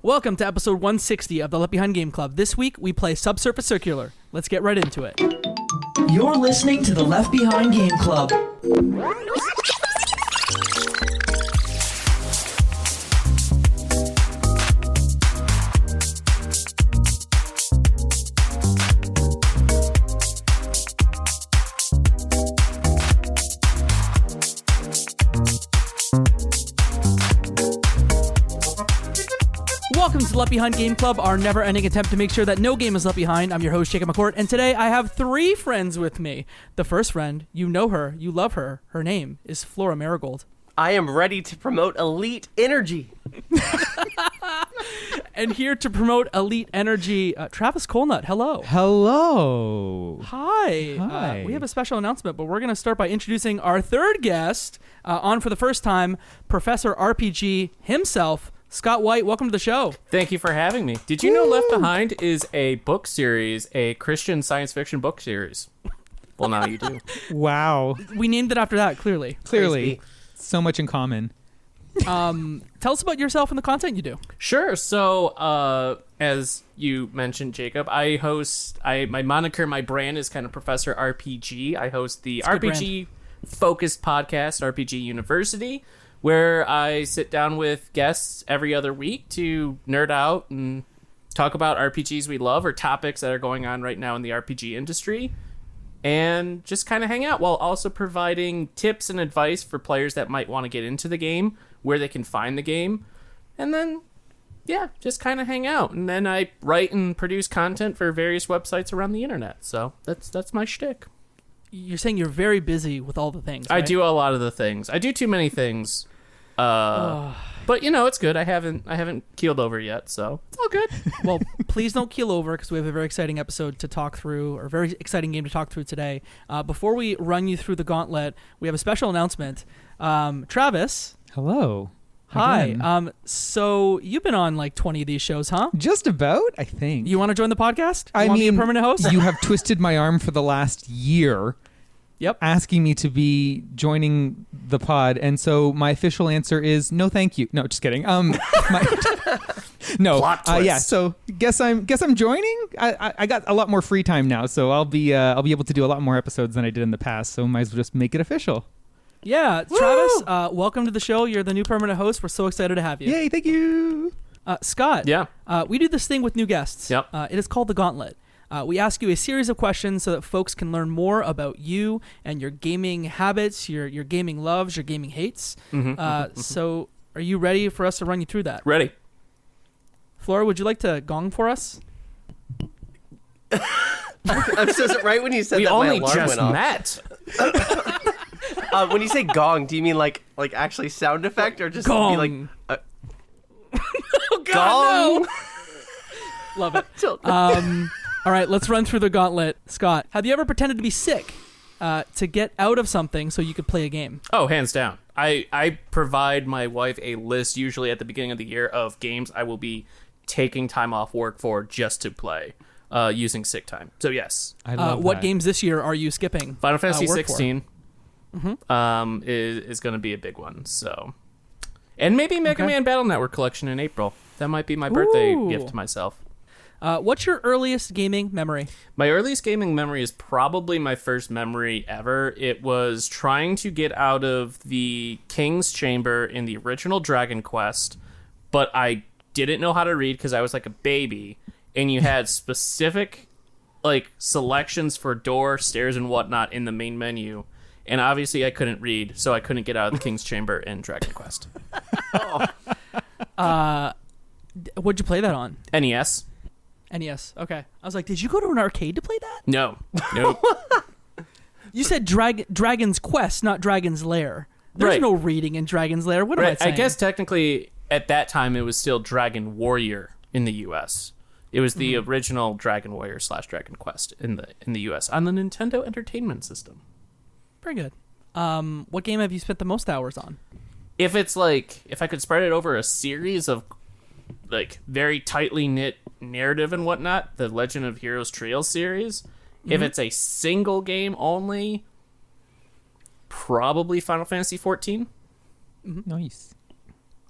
Welcome to episode 160 of the Left Behind Game Club. This week, we play Subsurface Circular. Let's get right into it. You're listening to the Left Behind Game Club. Welcome to the Left Behind Game Club, our never-ending attempt to make sure that no game is left behind. I'm your host, Jacob McCourt, and today I have three friends with me. The first friend, you know her, you love her. Her name is Flora Marigold. I am ready to promote elite energy. And here to promote elite energy, Travis Colnut. Hello. Hello. Hi. Hi. We have a special announcement, but we're going to start by introducing our third guest, on for the first time, Professor RPG himself, Scott White. Welcome to the show. Thank you for having me. Did you know Left Behind is a book series, a Christian science fiction book series? Well, now you do. Wow. We named it after that, clearly. Clearly. So much in common. Tell us about yourself and the content you do. Sure. So, as you mentioned, Jacob, I host, my moniker, my brand is kind of Professor RPG. I host the RPG-focused podcast, RPG University, where I sit down with guests every other week to nerd out and talk about RPGs we love or topics that are going on right now in the RPG industry, and just kind of hang out while also providing tips and advice for players that might want to get into the game, where they can find the game, and then, yeah, just kind of hang out. And then I write and produce content for various websites around the internet. So that's my shtick. You're saying you're very busy with all the things, right? I do a lot of the things. I do too many things. But you know, it's good. I haven't keeled over yet, so it's all good. Well, please don't keel over, because we have a very exciting episode to talk through, or a very exciting game to talk through today. Before we run you through the gauntlet, we have a special announcement. Travis. Hello. Hi. Again. So you've been on like 20 of these shows, huh? Just about, I think. You want to join the podcast? I want mean, to be a permanent host? You have twisted my arm for the last year. Yep. Asking me to be joining the pod, and so my official answer is no, thank you. No, just kidding. No. Plot twist. Yeah. So guess I'm joining. I got a lot more free time now, so I'll be able to do a lot more episodes than I did in the past. So might as well just make it official. Yeah, Travis, welcome to the show. You're the new permanent host. We're so excited to have you. Yay! Thank you. Scott. Yeah. We do this thing with new guests. Yep. It is called the Gauntlet. We ask you a series of questions so that folks can learn more about you and your gaming habits, your gaming loves, your gaming hates. So are you ready for us to run you through that? Ready. Flora, would you like to gong for us? I'm so right when you said We that, only my alarm just went off. met. When you say gong, do you mean like actually sound effect, or just Gong. be like Oh, God, gong? no! Love it. All right, let's run through the gauntlet. Scott, have you ever pretended to be sick to get out of something so you could play a game? Oh, hands down. I provide my wife a list, usually at the beginning of the year, of games I will be taking time off work for just to play, using sick time. So yes. I love What that. games this year are you skipping? Final Fantasy work for? 16 is going to be a big one. So, and maybe Mega Man Battle Network Collection in April. That might be my birthday Ooh. gift to myself. What's your earliest gaming memory? My earliest gaming memory is probably my first memory ever. It was trying to get out of the King's Chamber in the original Dragon Quest, but I didn't know how to read because I was like a baby, and you had specific like selections for door, stairs, and whatnot in the main menu, and obviously I couldn't read, so I couldn't get out of the King's Chamber in Dragon Quest. What'd you play that on? NES? NES. Okay. I was like, did you go to an arcade to play that? No. Nope. You said Dragon's Quest, not Dragon's Lair. There's Right. no reading in Dragon's Lair. What am I Right. saying? I guess technically at that time it was still Dragon Warrior in the US. It was the original Dragon Warrior / Dragon Quest in the US on the Nintendo Entertainment System. Very good. What game have you spent the most hours on? If it's like, if I could spread it over a series of like very tightly knit narrative and whatnot, the Legend of Heroes Trails series. If it's a single game only, probably Final Fantasy 14. Nice.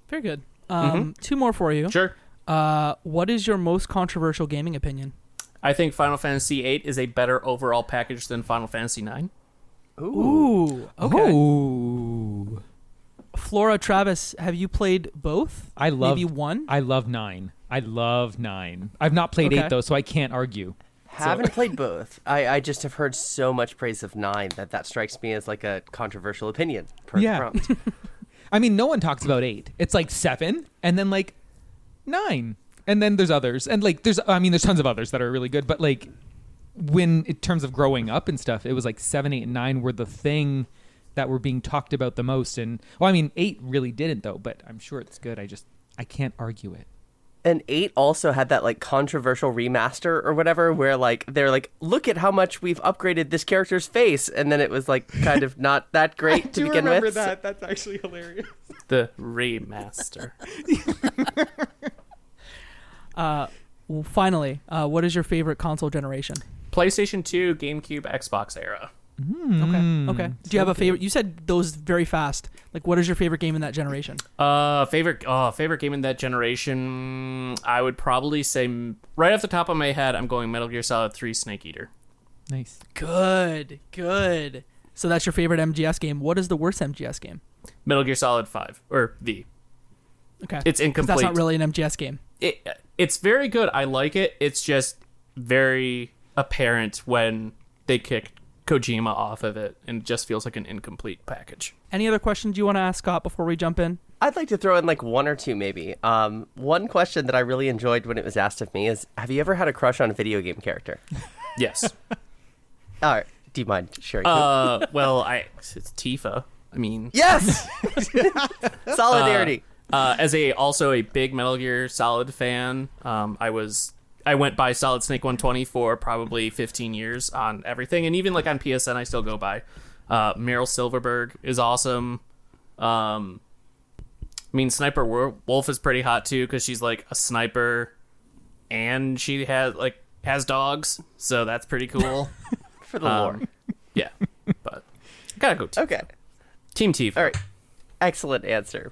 Very good. Two more for you. Sure. What is your most controversial gaming opinion? I think Final Fantasy VIII is a better overall package than Final Fantasy IX. Ooh. Okay. Ooh. Flora, Travis, have you played both? Maybe one? I love 9. I love 9. I've not played Okay. 8 though, so I can't argue. Haven't played both. I just have heard so much praise of 9 that strikes me as like a controversial opinion per Yeah. prompt. I mean, no one talks about 8. It's like 7 and then like 9. And then there's others. And like there's tons of others that are really good, but like when in terms of growing up and stuff, it was like 7, 8, and 9 were the thing that were being talked about the most. And 8 really didn't though, but I'm sure it's good. I can't argue it. And 8 also had that like controversial remaster or whatever where like they're like, look at how much we've upgraded this character's face, and then it was like kind of not that great to begin with. that. That's actually hilarious. The remaster. Well, finally, what is your favorite console generation? PlayStation 2, GameCube, Xbox era. Okay. Do you have a favorite? You said those very fast. Like, what is your favorite game in that generation? Favorite game in that generation. I would probably say right off the top of my head, I'm going Metal Gear Solid 3 Snake Eater. Nice. Good. So that's your favorite MGS game. What is the worst MGS game? Metal Gear Solid 5 or V. Okay. It's 'Cause incomplete. that's not really an MGS game. It's very good. I like it. It's just very apparent when they kicked Kojima off of it, and it just feels like an incomplete package. Any other questions you want to ask Scott before we jump in? I'd like to throw in like one or two maybe. One question that I really enjoyed when it was asked of me is, have you ever had a crush on a video game character? Yes. All right. Do you mind sharing? Well, it's Tifa. I mean, Yes! Solidarity. As also a big Metal Gear Solid fan, I went by Solid Snake 120 for probably 15 years on everything, and even like on PSN, I still go by. Meryl Silverberg is awesome. I mean, Sniper Wolf is pretty hot too because she's like a sniper, and she has dogs, so that's pretty cool. For the lore. Yeah, but gotta go. Tifa. Okay. Team Tifa. All right. Excellent answer,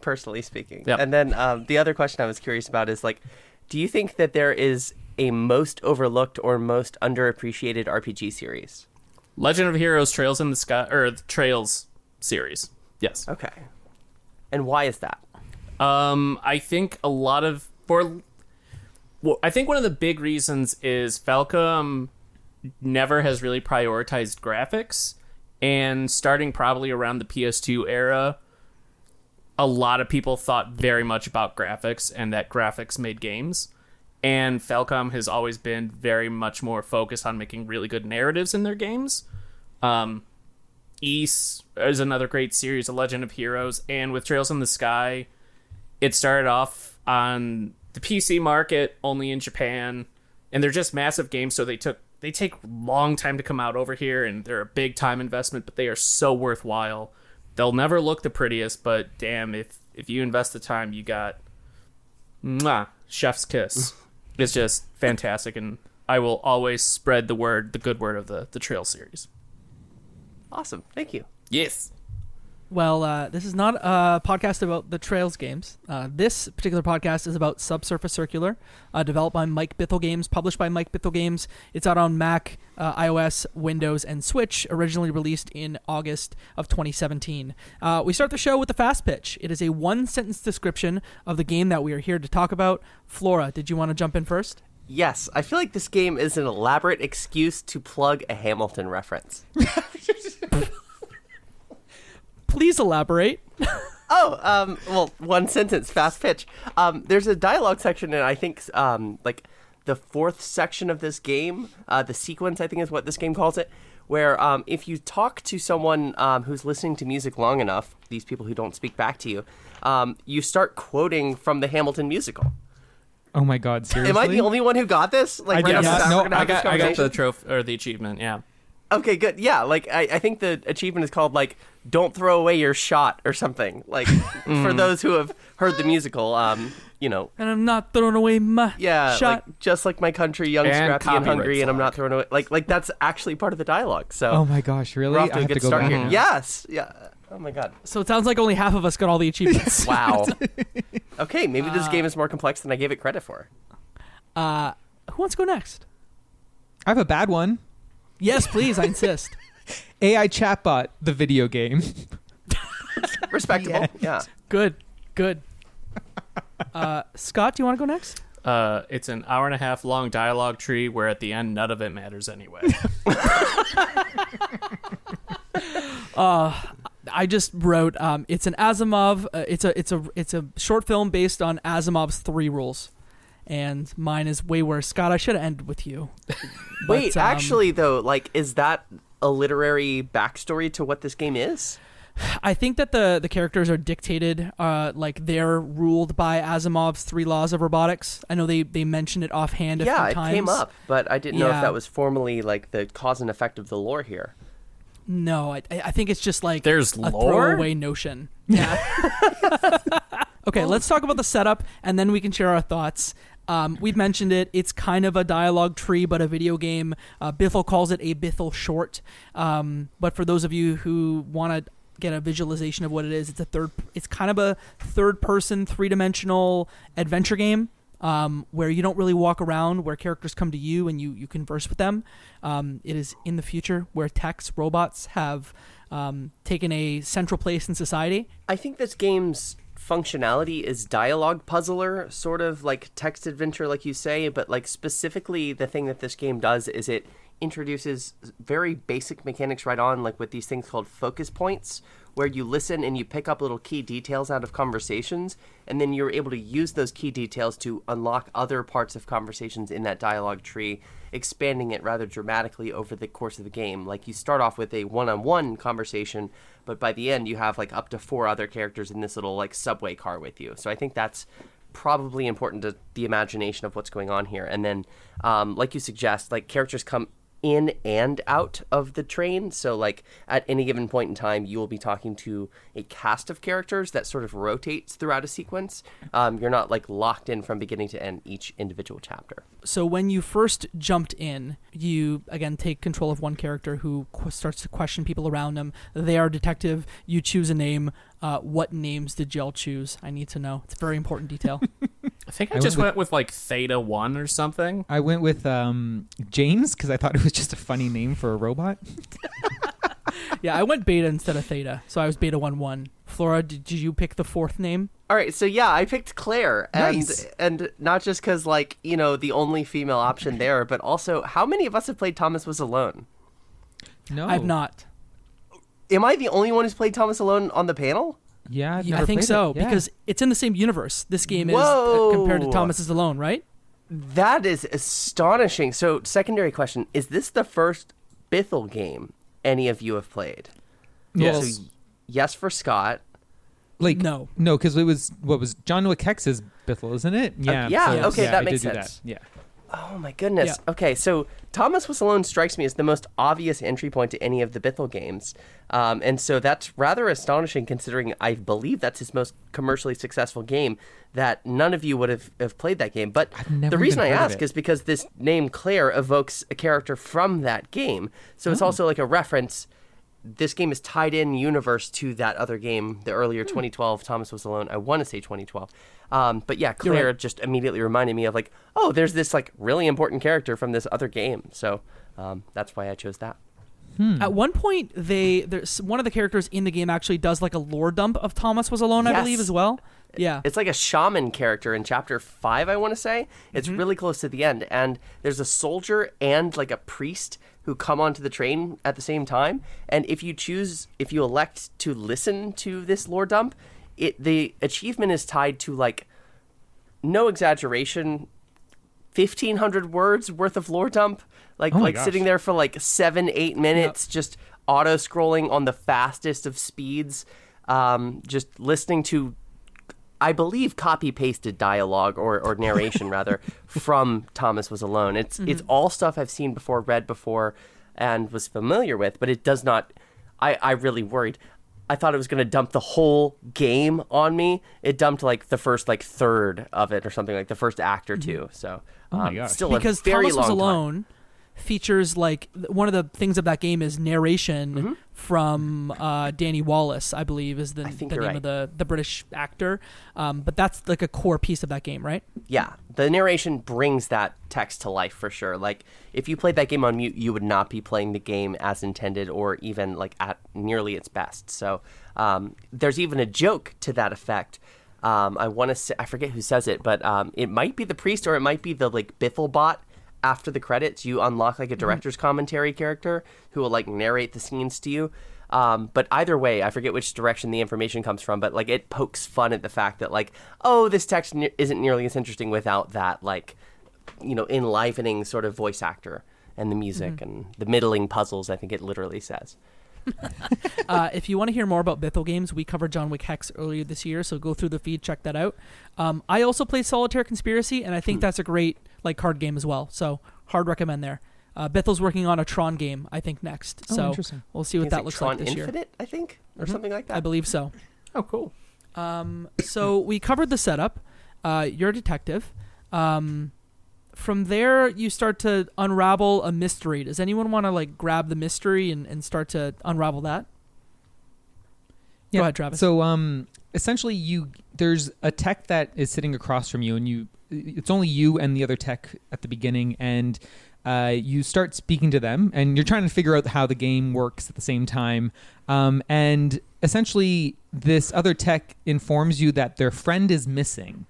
personally speaking. Yep. And then the other question I was curious about is like, do you think that there is a most overlooked or most underappreciated RPG series? Legend of Heroes Trails in the Sky, or the Trails series. Yes. Okay. And why is that? I think I think one of the big reasons is Falcom never has really prioritized graphics, and starting probably around the PS2 era, a lot of people thought very much about graphics and that graphics made games. And Falcom has always been very much more focused on making really good narratives in their games. Ys is another great series, A Legend of Heroes, and with Trails in the Sky, it started off on the PC market only in Japan, and they're just massive games, so they take a long time to come out over here, and they're a big time investment, but they are so worthwhile. They'll never look the prettiest, but damn, if you invest the time, you got chef's kiss. It's just fantastic, and I will always spread the good word of the Trail series. Awesome. Thank you. Yes. Well, this is not a podcast about the Trails games. This particular podcast is about Subsurface Circular, developed by Bithell Games, published by Bithell Games. It's out on Mac, iOS, Windows, and Switch, originally released in August of 2017. We start the show with the fast pitch. It is a one-sentence description of the game that we are here to talk about. Flora, did you want to jump in first? Yes, I feel like this game is an elaborate excuse to plug a Hamilton reference. Please elaborate. Well, one sentence, fast pitch. There's a dialogue section, and I think like the fourth section of this game, the sequence, I think is what this game calls it, where if you talk to someone who's listening to music long enough, these people who don't speak back to you, you start quoting from the Hamilton musical. Oh my God! Seriously? Am I the only one who got this? Like, I right off the guess. bat, No, we're gonna have this I got conversation? the trophy or the achievement. Yeah. Okay, good. Yeah, like I think the achievement is called like "Don't throw away your shot" or something. Like for those who have heard the musical, you know. And I'm not throwing away my Yeah, shot. like just like my country, young, And scrappy, and copyright hungry, and I'm not flag. throwing away. Like that's actually part of the dialogue. So Oh my gosh! Really? we're off to I a have good to go start back here. now. Yes, yeah. Oh my god. So it sounds like only half of us got all the achievements. Wow. Okay, maybe this game is more complex than I gave it credit for. Who wants to go next? I have a bad one. Yes, please. I insist. AI chatbot, the video game. Respectable. Yeah. Good. Scott, do you want to go next? It's an hour-and-a-half long dialogue tree where at the end none of it matters anyway. I just wrote. It's an Asimov. It's a short film based on Asimov's 3 rules, and mine is way worse. Scott, I should have ended with you. Wait, actually, though, like, is that a literary backstory to what this game is? I think that the characters are dictated, like they're ruled by Asimov's 3 laws of robotics. I know they mentioned it offhand a few times. Yeah, it came up, but I didn't know if that was formally like the cause and effect of the lore here. No, I think it's just like There's a lore? throwaway notion. Yeah. Okay, let's talk about the setup, and then we can share our thoughts. We've mentioned it. It's kind of a dialogue tree, but a video game. Bithell calls it a Bithell short. But for those of you who want to get a visualization of what it is, it's kind of a third-person, 3-dimensional adventure game. Where you don't really walk around, where characters come to you and you converse with them. It is in the future where Teks, robots, have taken a central place in society. I think this game's functionality is dialogue puzzler, sort of like text adventure, like you say, but like specifically the thing that this game does is it introduces very basic mechanics right on, like with these things called focus points, where you listen and you pick up little key details out of conversations, and then you're able to use those key details to unlock other parts of conversations in that dialogue tree, expanding it rather dramatically over the course of the game. Like, you start off with a one-on-one conversation, but by the end you have like up to 4 other characters in this little like subway car with you. So I think that's probably important to the imagination of what's going on here. And then, like you suggest, like characters come in and out of the train. So like at any given point in time, you will be talking to a cast of characters that sort of rotates throughout a sequence. You're not like locked in from beginning to end each individual chapter. So when you first jumped in, you again take control of one character who starts to question people around them. They are a detective. You choose a name. What names did y'all choose? I need to know. It's a very important detail. I think I just went with like Theta 1 or something. I went with James because I thought it was just a funny name for a robot. Yeah, I went Beta instead of Theta, so I was Beta 1-1. Flora, did you pick the 4th name? All right, so yeah, I picked Claire, Nice. and not just because, like, you know, the only female option there, but also, how many of us have played Thomas Was Alone? No, I've not. Am I the only one who's played Thomas Alone on the panel? Yeah, I've Yeah, I never think played so, it. Yeah. because it's in the same universe. This game is Whoa. compared to Thomas is Alone, right? That is astonishing. So, secondary question, is this the first Bithell game any of you have played? Yes. So, yes for Scott. like No. because it was John Wick Hex's Bithell, isn't it? Yeah, yeah, Yes. okay, yeah, that I makes did do sense. that. Yeah. Oh my goodness. Yeah. Okay, so Thomas Was Alone strikes me as the most obvious entry point to any of the Bithell games. And so that's rather astonishing considering I believe that's his most commercially successful game, that none of you would have played that game. But I've never the reason I even heard of ask it. is because this name Claire evokes a character from that game. So it's also like a reference. This game is tied in universe to that other game, the earlier 2012 Thomas Was Alone. I want to say 2012. But yeah, Claire right. just immediately reminded me of like, oh, there's this like really important character from this other game. So that's why I chose that. At one point, there's one of the characters in the game actually does like a lore dump of Thomas Was Alone, I Yes. believe, as well. Yeah. It's like a shaman character in chapter 5, I want to say. It's really close to the end. And there's a soldier and like a priest who come onto the train at the same time. And if you elect to listen to this lore dump, the achievement is tied to like, no exaggeration, 1,500 words worth of lore dump. Like Oh my like gosh. sitting there for like 7-8 minutes, just auto scrolling on the fastest of speeds, just listening to, I believe, copy-pasted dialogue or narration, rather, from Thomas Was Alone. It's all stuff I've seen before, read before, and was familiar with, but it does not... I really worried. I thought it was going to dump the whole game on me. It dumped, like, the first, like, third of it or something, like the first act or two. So, Oh my gosh. still Because a very Thomas Was long time. Alone features like one of the things of that game is narration Mm-hmm. from Danny Wallace, I believe, is the think name you're of the British actor. But that's like a core piece of that game, right? Yeah, the narration brings that text to life for sure. Like, if you played that game on mute, you would not be playing the game as intended or even like at nearly its best. So there's even a joke to that effect. I want to say, I forget who says it, but it might be the priest or it might be the like Bithell bot. After the credits, you unlock like a director's commentary character who will like narrate the scenes to you. But either way, I forget which direction the information comes from, but like it pokes fun at the fact that like, oh, this text isn't nearly as interesting without that like, enlivening sort of voice actor and the music and the middling puzzles, I think it literally says. If you want to hear more about Bithell Games, we covered John Wick Hex earlier this year, so go through the feed, check that out. I also played Solitaire Conspiracy, and I think that's a great like card game as well. So hard recommend there. Bithell's working on a Tron game, I think, next. So interesting. We'll see what that looks Tron like this year. Infinite, I think, or something like that. I believe so. Oh, cool. So we covered the setup. You're a detective. From there, you start to unravel a mystery. Does anyone want to like grab the mystery and start to unravel that? Yeah. Go ahead, Travis. So essentially, there's a tech that is sitting across from you, and it's only you and the other tech at the beginning, and you start speaking to them, and you're trying to figure out how the game works at the same time. And essentially, this other tech informs you that their friend is missing.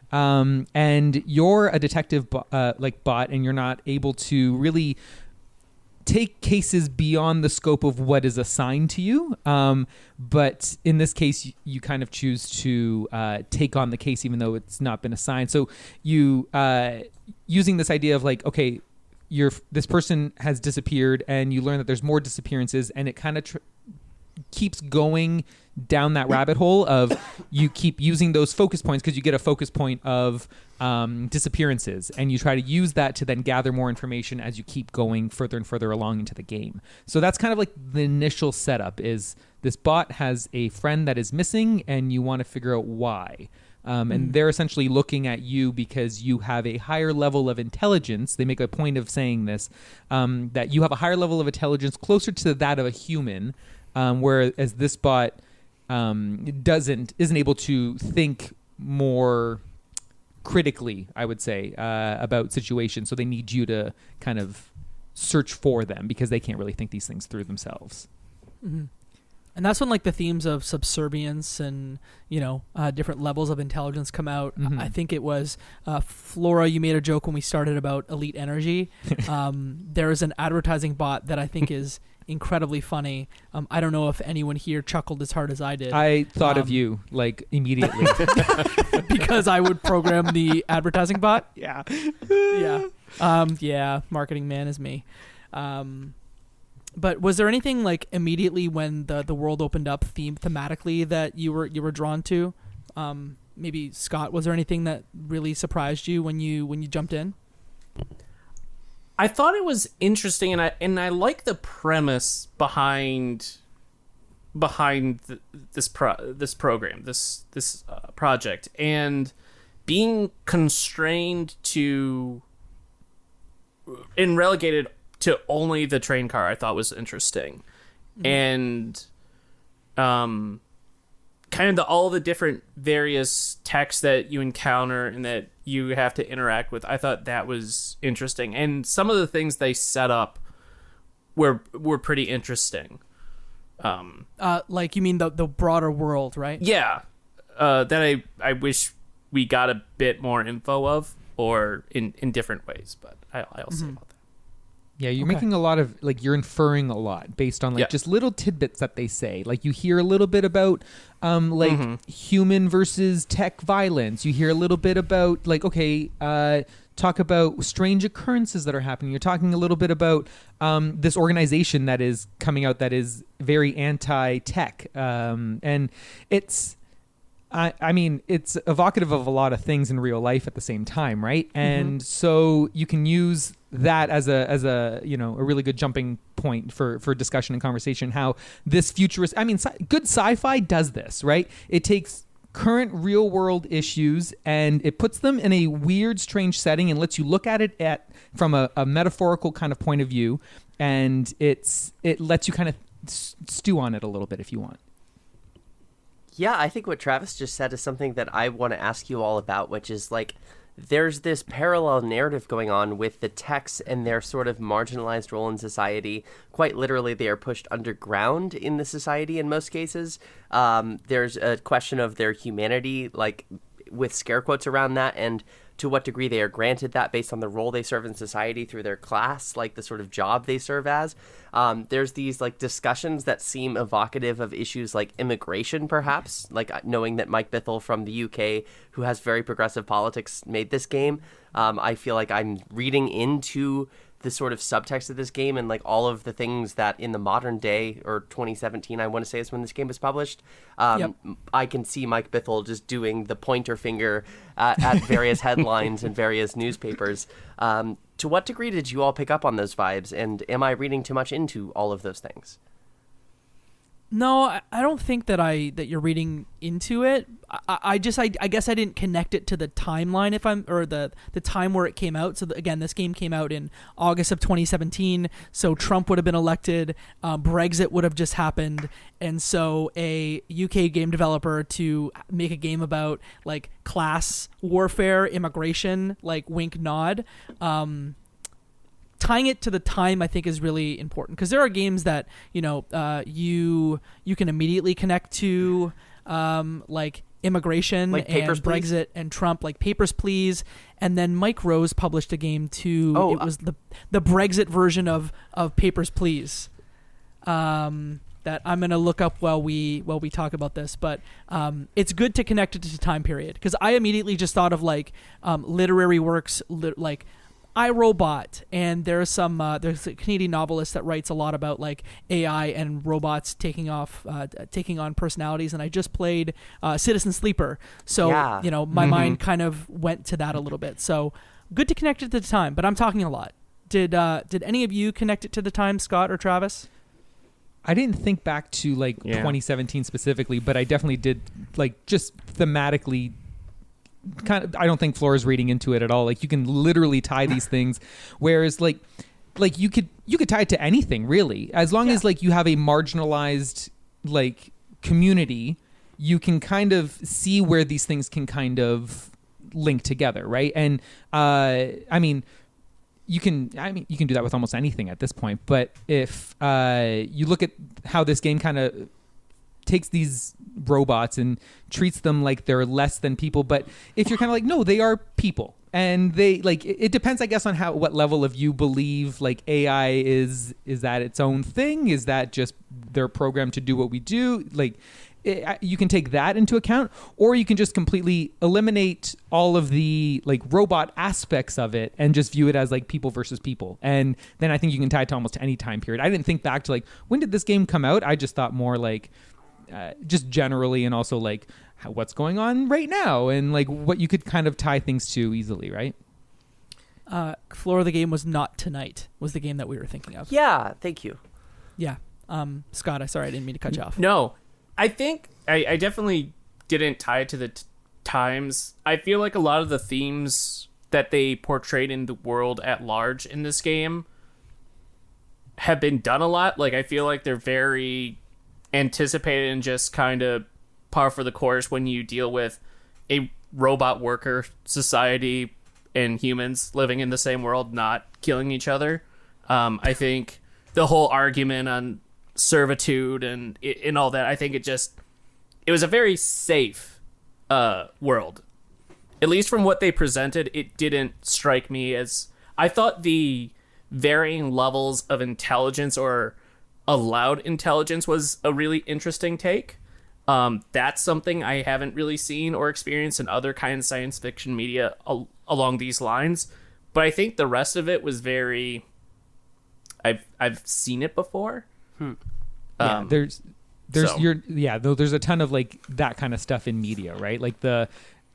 And you're a detective bot, and you're not able to really take cases beyond the scope of what is assigned to you. But in this case, you kind of choose to take on the case even though it's not been assigned. So you using this idea of like, okay, this person has disappeared, and you learn that there's more disappearances, and it kind of keeps going down that rabbit hole of you keep using those focus points because you get a focus point of disappearances, and you try to use that to then gather more information as you keep going further and further along into the game. So that's kind of like the initial setup is this bot has a friend that is missing, and you want to figure out why. And they're essentially looking at you because you have a higher level of intelligence. They make a point of saying this, that you have a higher level of intelligence closer to that of a human, whereas this bot isn't able to think more critically, I would say, about situations. So they need you to kind of search for them because they can't really think these things through themselves. Mm-hmm. And that's when like the themes of subservience and different levels of intelligence come out. Mm-hmm. I think it was Flora. You made a joke when we started about elite energy. There is an advertising bot that I think is incredibly funny. I don't know if anyone here chuckled as hard as I did. I thought of you like immediately because I would program the advertising bot. Yeah. Yeah. Marketing man is me. But was there anything like immediately when the world opened up thematically that you were drawn to? Maybe Scott, was there anything that really surprised you when you jumped in? I thought it was interesting, and I like the premise behind this program, this project, and being constrained to and relegated to only the train car. I thought was interesting, and kind of all the different various texts that you encounter and that you have to interact with. I thought that was interesting, and some of the things they set up were pretty interesting. Like you mean the broader world, right? Yeah, that I wish we got a bit more info of, or in different ways. But I'll say about that. Yeah, you're making a lot of, like, you're inferring a lot based on, like, just little tidbits that they say. Like, you hear a little bit about, human versus tech violence. You hear a little bit about, like, talk about strange occurrences that are happening. You're talking a little bit about this organization that is coming out that is very anti-tech. And it's... I mean, it's evocative of a lot of things in real life at the same time, right? And so you can use that as a really good jumping point for discussion and conversation. How this futurist, good sci-fi does this, right? It takes current real world issues, and it puts them in a weird, strange setting and lets you look at it from a metaphorical kind of point of view, and it lets you kind of stew on it a little bit if you want. Yeah, I think what Travis just said is something that I want to ask you all about, which is like, there's this parallel narrative going on with the Teks and their sort of marginalized role in society. Quite literally, they are pushed underground in the society in most cases. There's a question of their humanity, like with scare quotes around that, and to what degree they are granted that based on the role they serve in society through their class, like the sort of job they serve as. There's these like discussions that seem evocative of issues like immigration, perhaps, like knowing that Mike Bithell from the UK, who has very progressive politics, made this game. I feel like I'm reading into the sort of subtext of this game and like all of the things that in the modern day, or 2017, I want to say is when this game was published. I can see Mike Bithell just doing the pointer finger at various headlines and various newspapers. To what degree did you all pick up on those vibes? And am I reading too much into all of those things? No, I don't think that you're reading into it. I guess I didn't connect it to the timeline the time where it came out. So again, this game came out in August of 2017. So Trump would have been elected, Brexit would have just happened, and so a UK game developer to make a game about like class warfare, immigration, like wink nod. Tying it to the time, I think, is really important, because there are games that you can immediately connect to, like immigration, like and Papers, Please? Brexit and Trump, like Papers, Please. And then Mike Rose published a game too. It was the Brexit version of Papers, Please. That I'm going to look up while we talk about this, but it's good to connect it to time period, because I immediately just thought of like literary works, like iRobot, and there's a Canadian novelist that writes a lot about like AI and robots taking on personalities, and I just played Citizen Sleeper, so my mind kind of went to that a little bit. So good to connect it to the time, but I'm talking a lot. Did any of you connect it to the time, Scott or Travis? I didn't think back to 2017 specifically, but I definitely did, like, just thematically. Kind of, I don't think Flora's reading into it at all. Like, you can literally tie these things, whereas like you could tie it to anything really, as long as like you have a marginalized like community, you can kind of see where these things can kind of link together, right? And you can do that with almost anything at this point. But if you look at how this game kind of takes these robots and treats them like they're less than people, but if you're kind of like, no, they are people, and they like, it depends, I guess, on what level of you believe like AI is that its own thing, is that just they're programmed to do what we do, like you can take that into account, or you can just completely eliminate all of the like robot aspects of it and just view it as like people versus people. And then I think you can tie it to almost any time period. I didn't think back to like, when did this game come out? I just thought more like just generally, and also like what's going on right now, and like what you could kind of tie things to easily, right? Flora, the game was Not Tonight, was the game that we were thinking of. Yeah, thank you. Yeah. Scott, I didn't mean to cut you off. No, I think I definitely didn't tie it to the times. I feel like a lot of the themes that they portrayed in the world at large in this game have been done a lot. Like, I feel like they're very anticipated and just kind of par for the course when you deal with a robot worker society and humans living in the same world, not killing each other. I think the whole argument on servitude and all that, I think it was a very safe world. At least from what they presented, it didn't strike me as... I thought the varying levels of intelligence or allowed intelligence was a really interesting take. That's something I haven't really seen or experienced in other kinds of science fiction media along these lines. But I think the rest of it was very... I've seen it before. There's a ton of like that kind of stuff in media, right? Like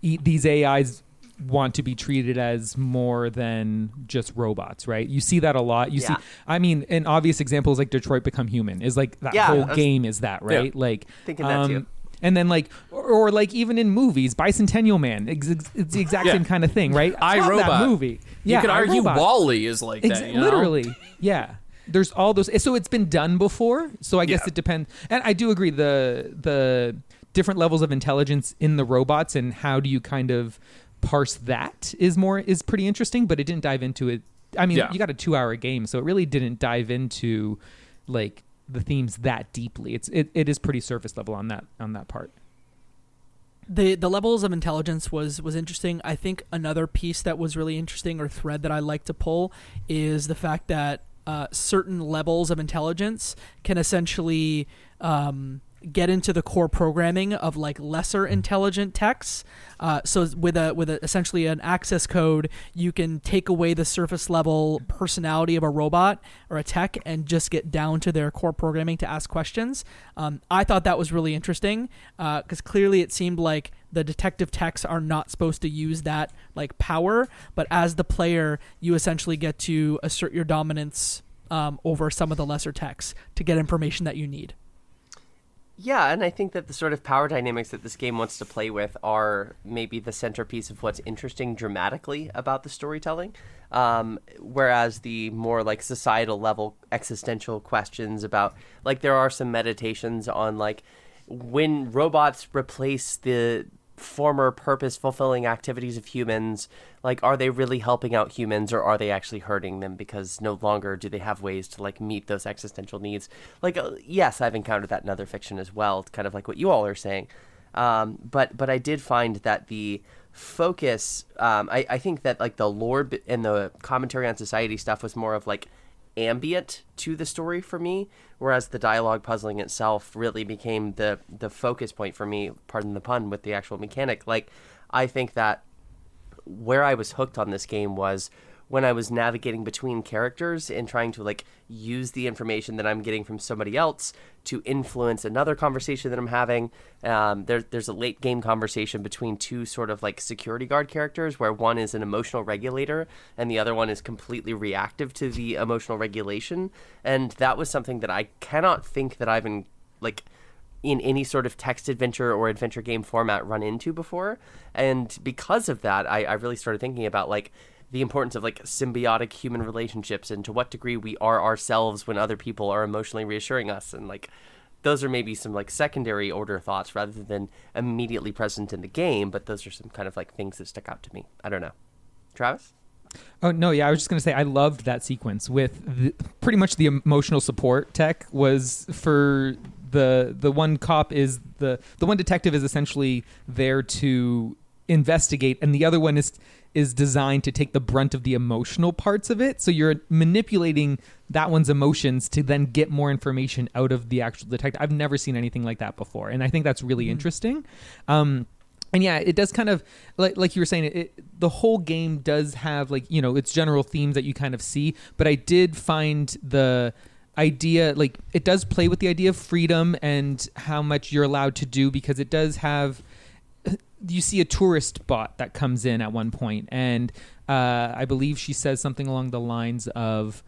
these AIs want to be treated as more than just robots, right? You see that a lot. You see, I mean, an obvious example is like Detroit Become Human is like that whole game is that, right? Yeah, like thinking that too. And then like, or like even in movies, Bicentennial Man, it's the exact same kind of thing, right? I, Love Robot. that movie. You could argue iRobot. Wall-E is like that. You know? Literally, yeah. There's all those. So it's been done before. So I guess it depends. And I do agree the different levels of intelligence in the robots and how do you kind of parse that is pretty interesting. But it didn't dive into it. I mean, you got a 2-hour game, so it really didn't dive into like the themes that deeply. It is pretty surface level on that part. The levels of intelligence was interesting. I think another piece that was really interesting, or thread that I like to pull, is the fact that certain levels of intelligence can essentially get into the core programming of like lesser intelligent techs. So with essentially an access code, you can take away the surface level personality of a robot or a tech and just get down to their core programming to ask questions. I thought that was really interesting because clearly it seemed like the detective techs are not supposed to use that like power, but as the player, you essentially get to assert your dominance over some of the lesser techs to get information that you need. Yeah, and I think that the sort of power dynamics that this game wants to play with are maybe the centerpiece of what's interesting dramatically about the storytelling. Whereas the more like societal level existential questions about, like, there are some meditations on like when robots replace the former purpose fulfilling activities of humans, like, are they really helping out humans or are they actually hurting them because no longer do they have ways to like meet those existential needs? Like, yes, I've encountered that in other fiction as well, kind of like what you all are saying. But I did find that the focus, I think that like the lore and the commentary on society stuff was more of like ambient to the story for me, whereas the dialogue puzzling itself really became the focus point for me, pardon the pun, with the actual mechanic. Like, I think that where I was hooked on this game was when I was navigating between characters and trying to like use the information that I'm getting from somebody else to influence another conversation that I'm having. There's a late game conversation between two sort of like security guard characters where one is an emotional regulator and the other one is completely reactive to the emotional regulation. And that was something that I cannot think that I've in any sort of text adventure or adventure game format run into before. And because of that, I really started thinking about like the importance of like symbiotic human relationships and to what degree we are ourselves when other people are emotionally reassuring us. And like, those are maybe some like secondary order thoughts rather than immediately present in the game, but those are some kind of like things that stuck out to me. I don't know. Travis? Oh, no, yeah, I was just going to say I loved that sequence with pretty much the emotional support tech was for the one cop is the one detective is essentially there to investigate, and the other one is designed to take the brunt of the emotional parts of it. So you're manipulating that one's emotions to then get more information out of the actual detective. I've never seen anything like that before, and I think that's really interesting. And yeah, it does kind of like you were saying. The whole game does have like, you know, its general themes that you kind of see. But I did find the idea, like, it does play with the idea of freedom and how much you're allowed to do, because it does have. You see a tourist bot that comes in at one point, and I believe she says something along the lines of,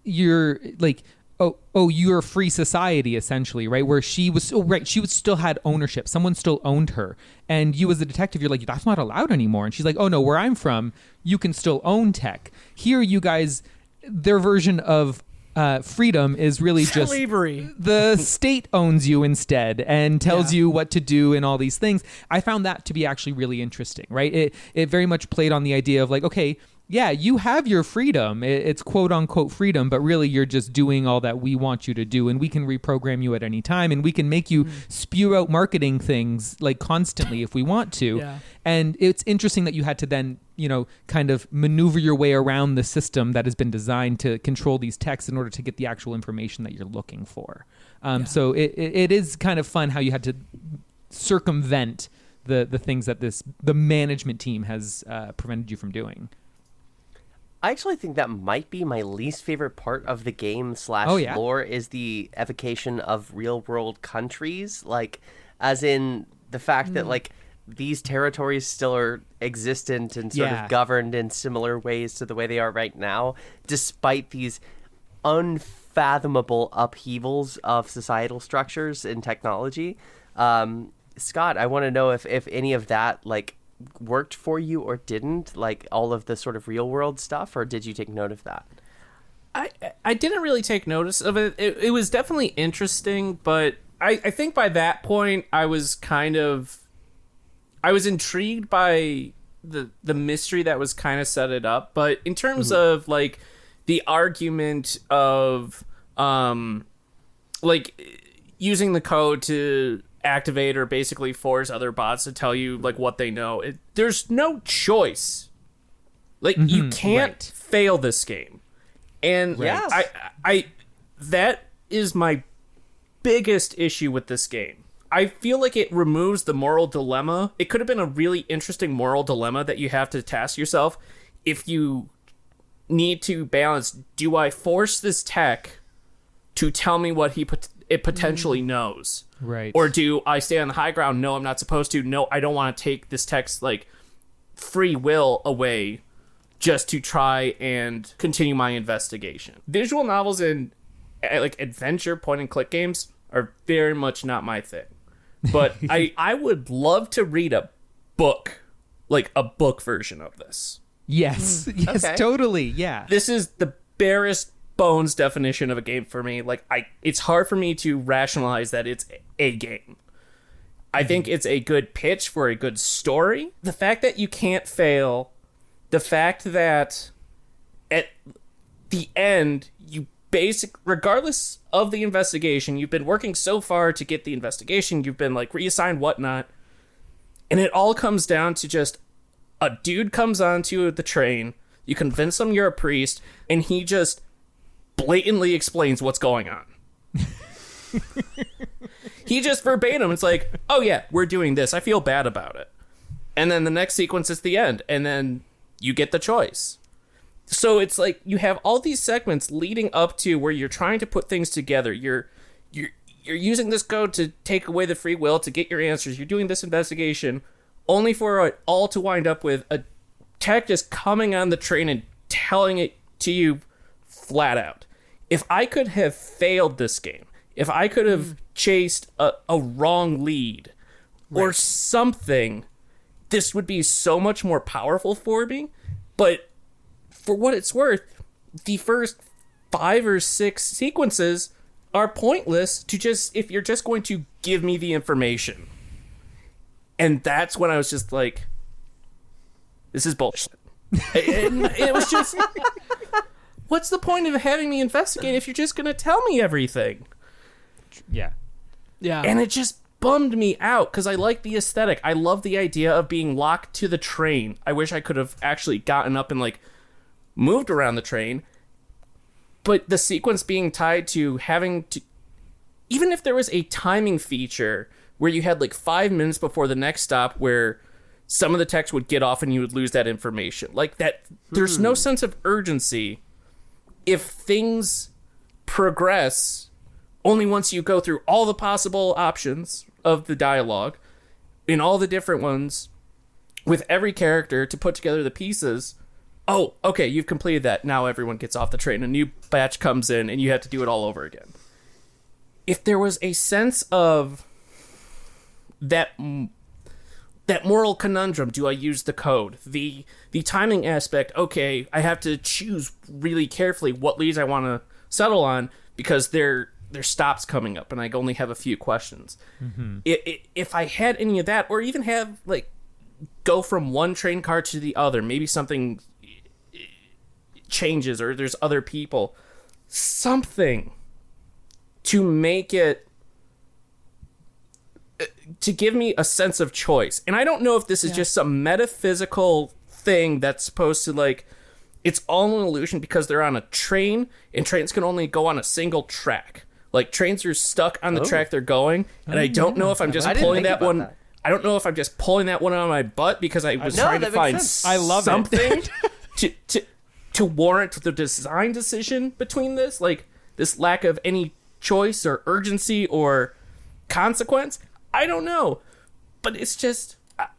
"You're like." Oh, you're a free society, essentially, right? Where she was she still had ownership. Someone still owned her. And you as a detective, you're like, that's not allowed anymore. And she's like, oh no, where I'm from, you can still own tech. Here, you guys, their version of freedom is really just slavery. The state owns you instead and tells you what to do and all these things. I found that to be actually really interesting, right? It very much played on the idea of like, okay, yeah, you have your freedom. It's quote unquote freedom, but really you're just doing all that we want you to do, and we can reprogram you at any time, and we can make you spew out marketing things like constantly if we want to. Yeah. And it's interesting that you had to then, you know, kind of maneuver your way around the system that has been designed to control these texts in order to get the actual information that you're looking for. So it is kind of fun how you had to circumvent the things that the management team has prevented you from doing. I actually think that might be my least favorite part of the game / lore is the evocation of real world countries. Like, as in the fact that like these territories still are existent and sort of governed in similar ways to the way they are right now, despite these unfathomable upheavals of societal structures and technology. Scott, I want to know if any of that like worked for you or didn't, like all of the sort of real world stuff, or did you take note of that? I didn't really take notice of it. It was definitely interesting, but I think by that point I was intrigued by the mystery that was kind of set it up. But in terms of like the argument of like using the code to activate or basically force other bots to tell you like what they know, there's no choice. Like you can't fail this game. And I that is my biggest issue with this game. I feel like it removes the moral dilemma. It could have been a really interesting moral dilemma that you have to task yourself if you need to balance, do I force this tech to tell me what it potentially knows? Right. Or do I stay on the high ground? No, I'm not supposed to. No, I don't want to take this tech's like free will away just to try and continue my investigation. Visual novels and like adventure point and click games are very much not my thing. But I would love to read a book, like a book version of this. Yes. Yes, Okay. totally. Yeah. This is the barest bones definition of a game for me. Like it's hard for me to rationalize that it's a game. I think it's a good pitch for a good story. The fact that you can't fail, the fact that at the end, you regardless of the investigation, you've been working so far to get the investigation, you've been like reassigned whatnot, and it all comes down to just a dude comes onto the train, you convince him you're a priest, and he just blatantly explains what's going on. He just verbatim, it's like, oh yeah, we're doing this, I feel bad about it. And then the next sequence is the end, and then you get the choice. So it's like you have all these segments leading up to where you're trying to put things together. You're using this code to take away the free will to get your answers. You're doing this investigation only for it all to wind up with a tech just coming on the train and telling it to you flat out. If I could have failed this game, if I could have chased a wrong lead or something, this would be so much more powerful for me. But for what it's worth, the first 5 or 6 sequences are pointless to just, if you're just going to give me the information. And that's when I was just like, this is bullshit. It was just, what's the point of having me investigate if you're just going to tell me everything? Yeah. Yeah. And it just bummed me out because I like the aesthetic. I love the idea of being locked to the train. I wish I could have actually gotten up and like moved around the train. But the sequence being tied to having to, even if there was a timing feature where you had like 5 minutes before the next stop where some of the text would get off and you would lose that information. Like that, there's no sense of urgency if things progress only once you go through all the possible options of the dialogue in all the different ones with every character to put together the pieces. Oh, okay, you've completed that. Now everyone gets off the train. A new batch comes in and you have to do it all over again. If there was a sense of that moral conundrum, do I use the code? The timing aspect, okay, I have to choose really carefully what leads I want to settle on because there's stops coming up and I only have a few questions. Mm-hmm. If I had any of that, or even have like go from one train car to the other, maybe something changes or there's other people, something to make it, to give me a sense of choice. And I don't know if this is just some metaphysical thing that's supposed to like, it's all an illusion because they're on a train and trains can only go on a single track. Like trains are stuck on the track they're going, and I don't know if I'm just pulling that one. I don't know if I'm just pulling that one out of my butt because I was trying to find something to warrant the design decision between this, like this lack of any choice or urgency or consequence. I don't know, but it's just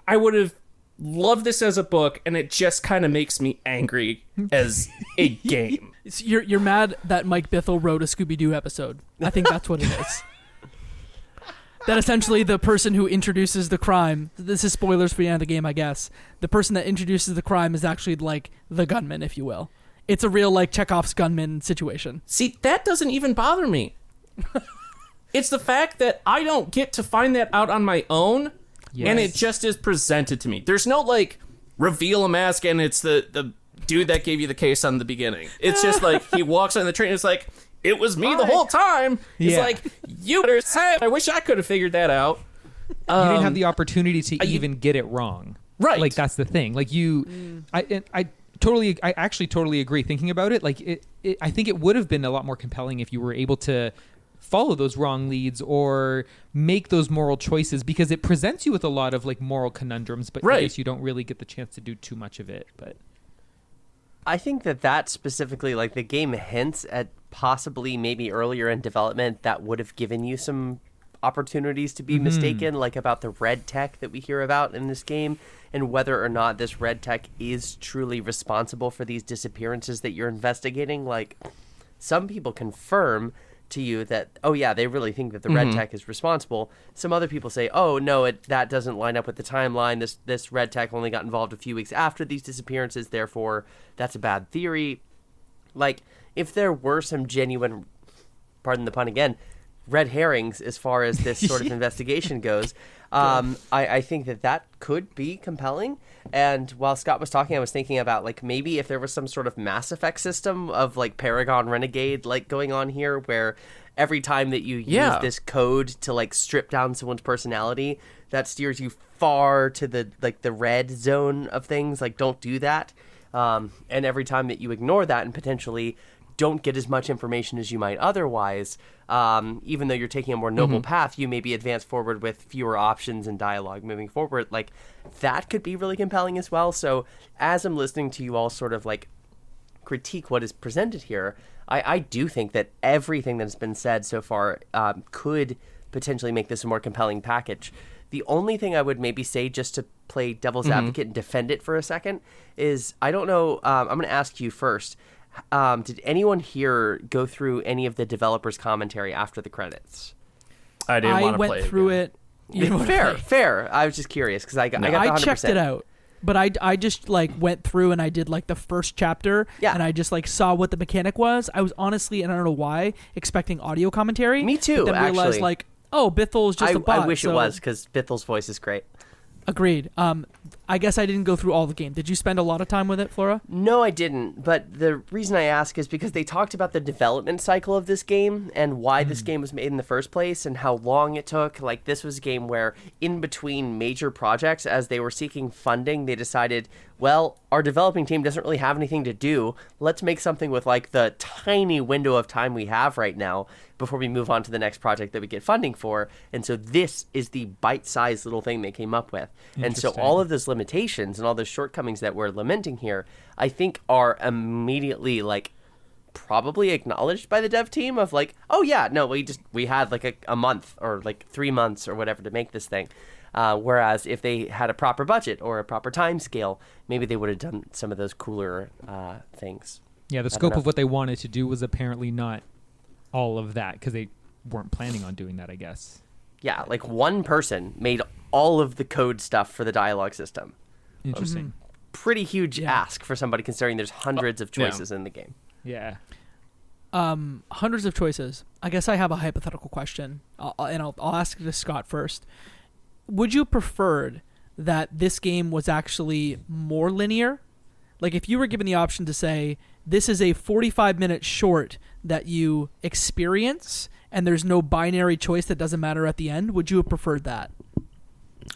I would have loved this as a book, and it just kind of makes me angry as a game. You're mad that Mike Bithell wrote a Scooby-Doo episode. I think that's what it is. That essentially the person who introduces the crime, this is spoilers for the end of the game, I guess. The person that introduces the crime is actually like the gunman, if you will. It's a real like Chekhov's gunman situation. See, that doesn't even bother me. It's the fact that I don't get to find that out on my own, and it just is presented to me. There's no like reveal a mask and it's the dude that gave you the case on the beginning. It's just like he walks on the train and it's like, it was me the whole time. It's like, you better say, I wish I could have figured that out. You didn't have the opportunity to even get it wrong. Right. Like, that's the thing. Like, I actually totally agree thinking about it. Like, I think it would have been a lot more compelling if you were able to follow those wrong leads or make those moral choices, because it presents you with a lot of, like, moral conundrums, but I guess you don't really get the chance to do too much of it. But I think that specifically, like, the game hints at possibly maybe earlier in development that would have given you some opportunities to be mistaken, like about the red tech that we hear about in this game, and whether or not this red tech is truly responsible for these disappearances that you're investigating. Like, some people confirm to you that, oh yeah, they really think that the red tech is responsible. Some other people say, oh no, that doesn't line up with the timeline. This red tech only got involved a few weeks after these disappearances, therefore that's a bad theory. Like, if there were some genuine, pardon the pun again, red herrings as far as this sort of investigation goes, I think that could be compelling. And while Scott was talking, I was thinking about, like, maybe if there was some sort of Mass Effect system of, like, Paragon Renegade, like, going on here, where every time that you use this code to, like, strip down someone's personality, that steers you far to the, like, the red zone of things. Like, don't do that. And every time that you ignore that and potentially don't get as much information as you might otherwise, even though you're taking a more noble path, you maybe advance forward with fewer options and dialogue moving forward. Like, that could be really compelling as well. So as I'm listening to you all sort of, like, critique what is presented here, I do think that everything that's been said so far could potentially make this a more compelling package. The only thing I would maybe say, just to play devil's advocate and defend it for a second, is I don't know, I'm going to ask you first. Did anyone here go through any of the developers' commentary after the credits? I didn't want to play it. I went through it. Fair. I was just curious because I got the 100%. I checked it out, but I just like went through and I did like the first chapter, and I just like saw what the mechanic was. I was honestly, and I don't know why, expecting audio commentary. Me too. But then actually, realized like, oh, Bithell's just a bot. I wish it was, because Bithell's voice is great. Agreed. I guess I didn't go through all the game. Did you spend a lot of time with it, Flora? No, I didn't. But the reason I ask is because they talked about the development cycle of this game and why this game was made in the first place and how long it took. Like, this was a game where in between major projects, as they were seeking funding, they decided, well, our developing team doesn't really have anything to do. Let's make something with, like, the tiny window of time we have right now before we move on to the next project that we get funding for. And so this is the bite-sized little thing they came up with. And so all of those limitations and all those shortcomings that we're lamenting here, I think are immediately, like, probably acknowledged by the dev team of, like, oh yeah, no, we had like a month or like 3 months or whatever to make this thing. Whereas if they had a proper budget or a proper time scale, maybe they would have done some of those cooler things. Yeah, the scope of what they wanted to do was apparently not all of that, because they weren't planning on doing that, I guess. Yeah, like one person made all of the code stuff for the dialogue system. Interesting. Pretty huge ask for somebody, considering there's hundreds of choices in the game. Yeah. Hundreds of choices. I guess I have a hypothetical question, and I'll ask it to Scott first. Would you preferred that this game was actually more linear? Like, if you were given the option to say, this is a 45-minute short that you experience, and there's no binary choice that doesn't matter at the end, would you have preferred that?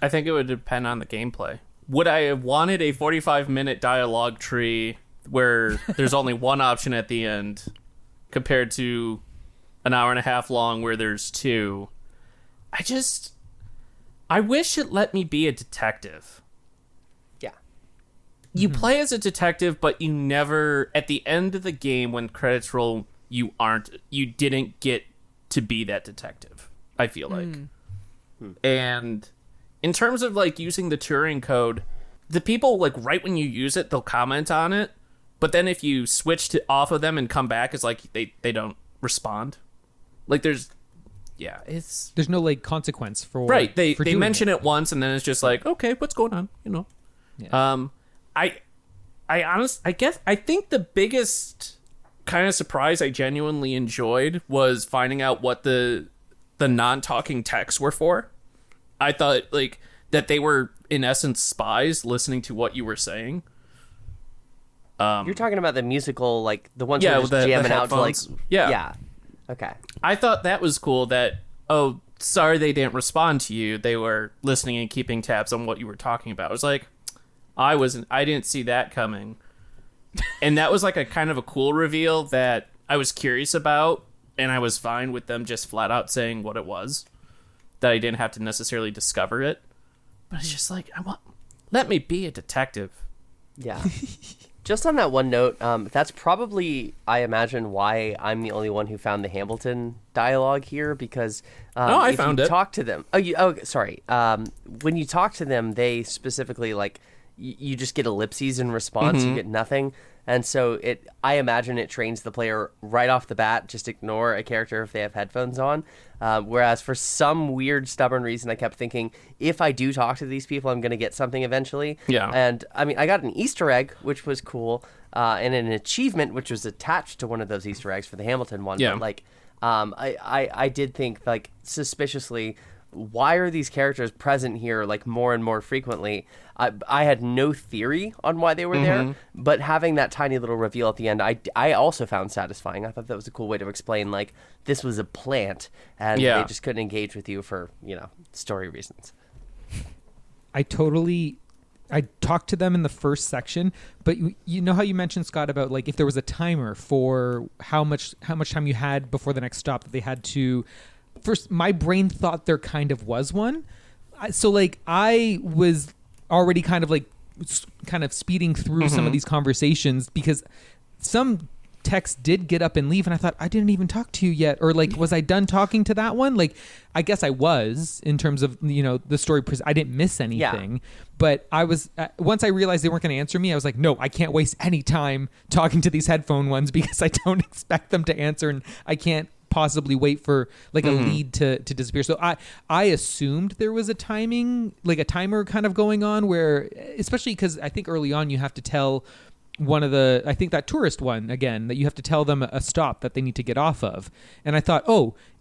I think it would depend on the gameplay. Would I have wanted a 45-minute dialogue tree where there's only one option at the end compared to an hour and a half long where there's two? I wish it let me be a detective. Yeah. You play as a detective, but you never, at the end of the game when credits roll, you didn't get to be that detective, I feel like. And in terms of, like, using the Turing code, the people, like, right when you use it, they'll comment on it, but then if you switch to off of them and come back, it's like they don't respond. Like there's no like consequence for right. They doing mention it once and then it's just like, okay, what's going on? You know. Yeah. I think the biggest kind of surprise I genuinely enjoyed was finding out what the non-talking Teks were for. I thought like that they were in essence spies listening to what you were saying. You're talking about the musical, like the ones Yeah, who are just the jamming out to like headphones. Yeah. Okay. I thought that was cool that, oh, sorry they didn't respond to you. They were listening and keeping tabs on what you were talking about. I was like, I didn't see that coming. And that was like a kind of a cool reveal that I was curious about, and I was fine with them just flat out saying what it was. That I didn't have to necessarily discover it. But it's just like, let me be a detective. Yeah. Just on that one note, that's probably, I imagine, why I'm the only one who found the Hamilton dialogue here, because I if found you it. talk to them... sorry. When you talk to them, they specifically, like, you just get ellipses in response. You get nothing. And so I imagine it trains the player right off the bat, just ignore a character if they have headphones on. Whereas for some weird, stubborn reason, I kept thinking, if I do talk to these people, I'm going to get something eventually. Yeah. And, I mean, I got an Easter egg, which was cool, and an achievement, which was attached to one of those Easter eggs for the Hamilton one. Yeah. But, like, I did think, like, suspiciously, why are these characters present here, like, more and more frequently? I had no theory on why they were there, but having that tiny little reveal at the end, I also found satisfying. I thought that was a cool way to explain, like, this was a plant, and they just couldn't engage with you for, story reasons. I talked to them in the first section, but you know how you mentioned, Scott, about like if there was a timer for how much time you had before the next stop that they had to. First, my brain thought there kind of was one, so like I was already kind of speeding through some of these conversations because some Teks did get up and leave, and I thought, I didn't even talk to you yet, or like, was I done talking to that one? Like, I guess I was in terms of the story. I didn't miss anything, but I was once I realized they weren't going to answer me, I was like, no, I can't waste any time talking to these headphone ones because I don't expect them to answer, and I can't possibly wait for like a lead to disappear. So I assumed there was a timer kind of going on where, especially because I think early on you have to tell I think that tourist one again, that you have to tell them a stop that they need to get off of. And I thought,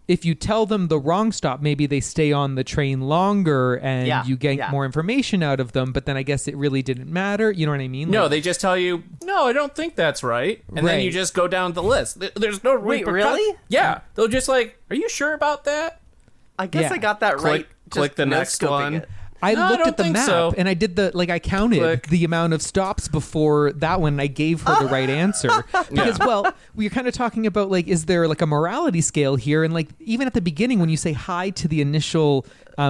if you tell them the wrong stop, maybe they stay on the train longer and you get more information out of them. But then I guess it really didn't matter. You know what I mean? No, they just tell you, no, I don't think that's right. And then you just go down the list. There's no Wait, really? Yeah. They'll just like, are you sure about that? I guess I got that right. Click the next one. It. I No, I looked don't at the think map so. and I did I counted the amount of stops before that one. And I gave her the right answer because, we're kind of talking about like, is there like a morality scale here? And like, even at the beginning, when you say hi to the initial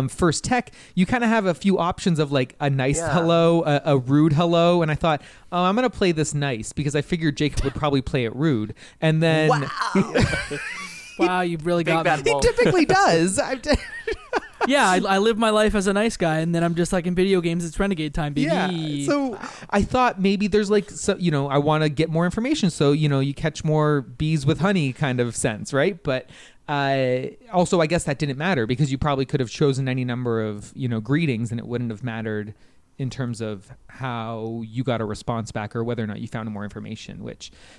first tech, you kind of have a few options of like a nice hello, a rude hello. And I thought, I'm going to play this nice because I figured Jacob would probably play it rude. And then Wow, you really got me. he typically does. Yeah, I live my life as a nice guy, and then I'm just like in video games, it's Renegade time, baby. Yeah, so I thought maybe there's like, so, I want to get more information, so you catch more bees with honey kind of sense, right? But also, I guess that didn't matter because you probably could have chosen any number of greetings, and it wouldn't have mattered in terms of how you got a response back or whether or not you found more information.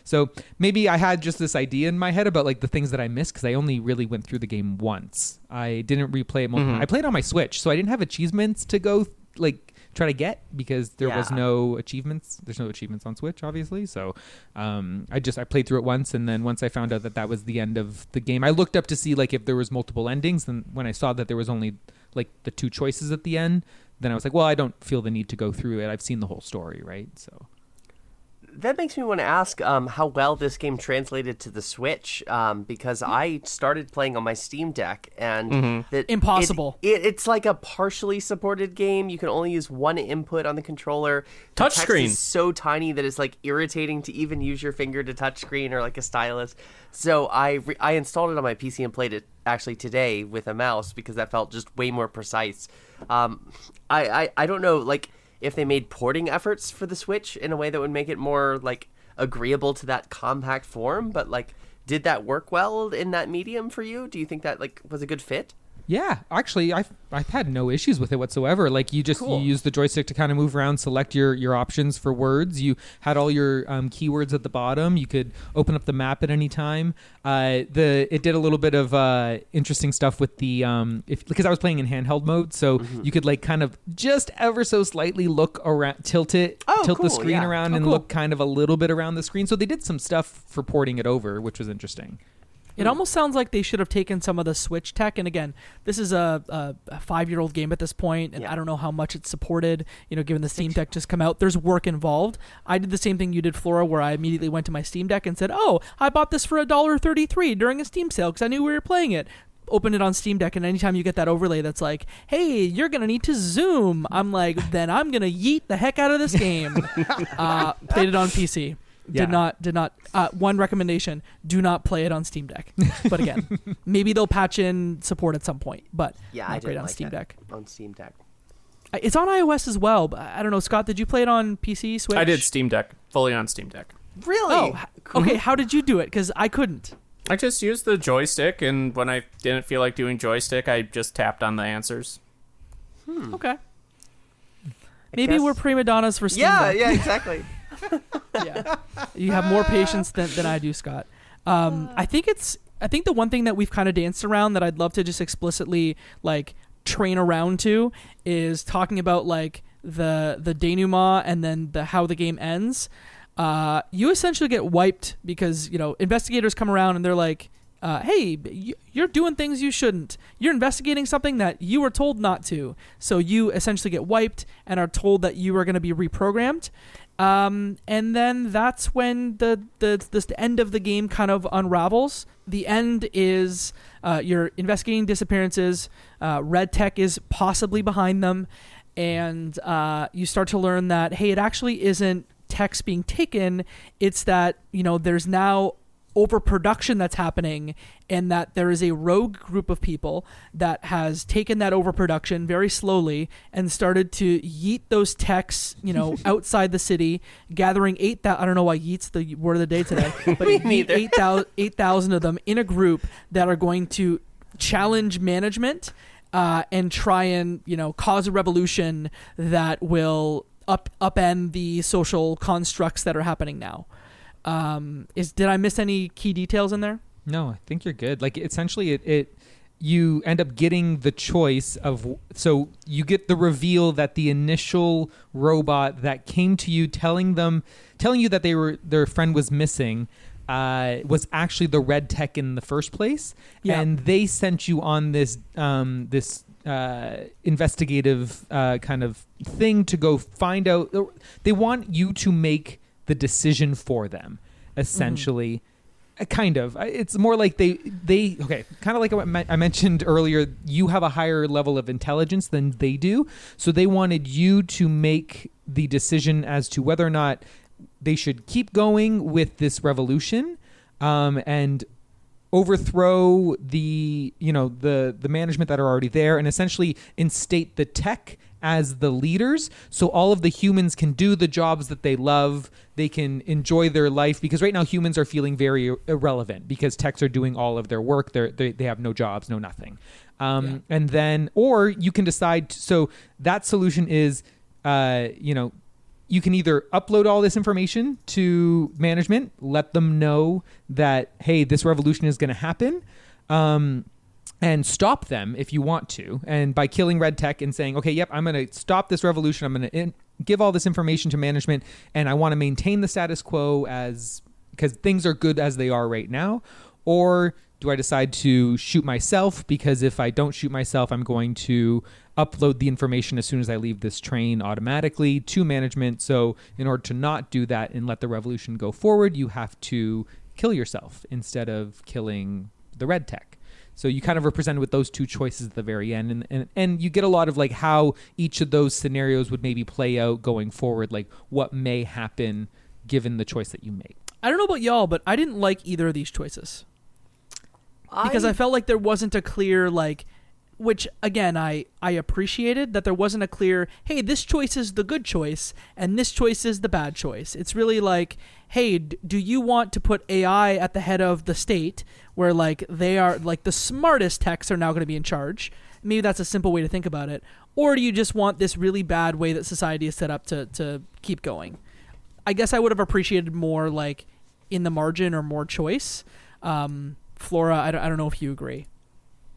So maybe I had just this idea in my head about like the things that I missed because I only really went through the game once. I didn't replay it. I played on my Switch, so I didn't have achievements to go like try to get because there was no achievements. There's no achievements on Switch, obviously. So I played through it once, and then once I found out that was the end of the game, I looked up to see like if there was multiple endings. And when I saw that there was only like the two choices at the end, then I was like, well, I don't feel the need to go through it. I've seen the whole story, right? So that makes me want to ask how well this game translated to the Switch, because I started playing on my Steam Deck, and Impossible. It's like a partially supported game. You can only use one input on the controller. The text Touchscreen is so tiny that it's like irritating to even use your finger to touchscreen or like a stylus. So I installed it on my PC and played it actually today with a mouse because that felt just way more precise. I don't know, like, if they made porting efforts for the Switch in a way that would make it more like agreeable to that compact form. But like, did that work well in that medium for you? Do you think that like was a good fit? Yeah, actually, I've had no issues with it whatsoever. Like you use the joystick to kind of move around, select your options for words. You had all your keywords at the bottom. You could open up the map at any time. It did a little bit of interesting stuff with the because I was playing in handheld mode, so you could like kind of just ever so slightly look around, tilt the screen around and look kind of a little bit around the screen. So they did some stuff for porting it over, which was interesting. It almost sounds like they should have taken some of the Switch tech. And again, this is a 5-year-old game at this point, and I don't know how much it's supported, given the Steam Deck just come out. There's work involved. I did the same thing you did, Flora, where I immediately went to my Steam Deck and said, oh, I bought this for $1.33 during a Steam sale because I knew we were playing it. Open it on Steam Deck, and anytime you get that overlay that's like, hey, you're going to need to zoom, I'm like, then I'm going to yeet the heck out of this game. Played it on PC. Did not. One recommendation: do not play it on Steam Deck. But again, maybe they'll patch in support at some point. But not great on Steam Deck. On Steam Deck, it's on iOS as well. But I don't know, Scott. Did you play it on PC, Switch? I did Steam Deck, fully on Steam Deck. Really? Oh, okay. How did you do it? Because I couldn't. I just used the joystick, and when I didn't feel like doing joystick, I just tapped on the answers. Okay. Maybe we're prima donnas for Steam Deck. Yeah, exactly. Yeah, you have more patience than I do, Scott. I think the one thing that we've kind of danced around that I'd love to just explicitly like train around to is talking about like the denouement and then how the game ends. You essentially get wiped because investigators come around and they're like, hey, you're doing things you shouldn't. You're investigating something that you were told not to. So you essentially get wiped and are told that you are going to be reprogrammed. And then that's when the end of the game kind of unravels. The end is you're investigating disappearances. Red Tech is possibly behind them. And you start to learn that, hey, it actually isn't Teks being taken. It's that, there's now overproduction that's happening, and that there is a rogue group of people that has taken that overproduction very slowly and started to yeet those Teks, outside the city, gathering 8,000. I don't know why yeet's the word of the day today, but 8,000 of them in a group that are going to challenge management and try and cause a revolution that will upend the social constructs that are happening now. Did I miss any key details in there? No, I think you're good. Like essentially you end up getting the choice of, so you get the reveal that the initial robot that came to you telling you that their friend was missing was actually the Red Tech in the first place. Yeah. And they sent you on this investigative kind of thing to go find out. They want you to make the decision for them, essentially. Kind of. It's more like they okay, kind of like what I mentioned earlier, you have a higher level of intelligence than they do, so they wanted you to make the decision as to whether or not they should keep going with this revolution and overthrow the management that are already there and essentially instate the tech as the leaders, so all of the humans can do the jobs that they love. They can enjoy their life, because right now humans are feeling very irrelevant because techs are doing all of their work. They have no jobs, no nothing. And then, or you can decide. So that solution is, you can either upload all this information to management, let them know that, hey, this revolution is going to happen. And stop them if you want to. And by killing Red Tech and saying, okay, yep, I'm going to stop this revolution. I'm going to give all this information to management, and I want to maintain the status quo because things are good as they are right now. Or do I decide to shoot myself? Because if I don't shoot myself, I'm going to upload the information as soon as I leave this train automatically to management. So in order to not do that and let the revolution go forward, you have to kill yourself instead of killing the Red Tech. So you kind of represented with those two choices at the very end, and you get a lot of like how each of those scenarios would maybe play out going forward, like what may happen given the choice that you make. I don't know about y'all, but I didn't like either of these choices because I felt like there wasn't a clear like which again, I appreciated that there wasn't a clear, hey, this choice is the good choice and this choice is the bad choice. It's really like, hey, do you want to put AI at the head of the state where like they are like the smartest techs are now going to be in charge? Maybe that's a simple way to think about it. Or do you just want this really bad way that society is set up to keep going? I guess I would have appreciated more like in the margin or more choice. Flora, I don't know if you agree.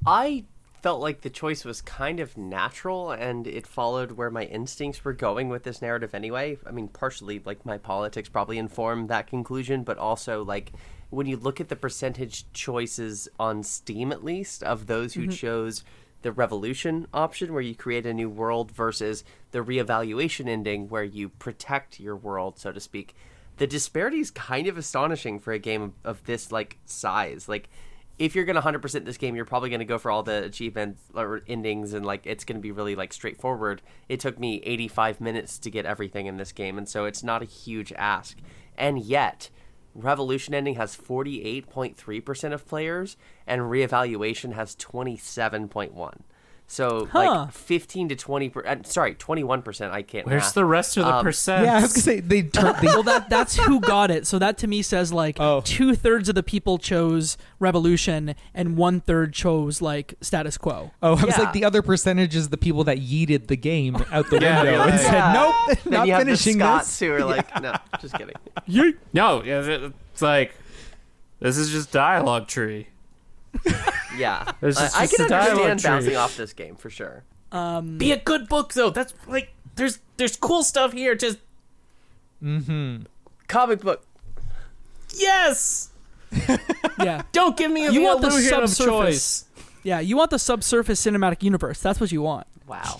I felt like the choice was kind of natural and it followed where my instincts were going with this narrative anyway. I mean, partially like my politics probably informed that conclusion, but also like when you look at the percentage choices on Steam, at least, of those who chose the revolution option where you create a new world versus the reevaluation ending where you protect your world, so to speak, the disparity is kind of astonishing for a game of this like size. Like, if you're going to 100% this game, you're probably going to go for all the achievements or endings, and like it's going to be really like straightforward. It took me 85 minutes to get everything in this game, and so it's not a huge ask. And yet, Revolution ending has 48.3% of players, and reevaluation has 27.1%. So like 15 to 20%. Sorry, 21%. I can't. Where's math. the rest of the percent? Yeah, I was gonna say they Well, that's who got it. So that to me says like 2/3 of the people chose revolution and 1/3 chose like status quo. Oh, I was Yeah. like, the other percentage is the people that yeeted the game out the Yeah, window yeah, and said, nope, Then not you have finishing the Scots this. who are like, no, just kidding. No, it's like this is just dialogue tree. Yeah, There's just I can a dialogue understand tree. bouncing off this game for sure. Be a good book though. That's like there's cool stuff here. Just Comic book. yes. Yeah. Don't give me You the want the illusion of subsurface. choice. Yeah, you want the subsurface cinematic universe. That's what you want. Wow.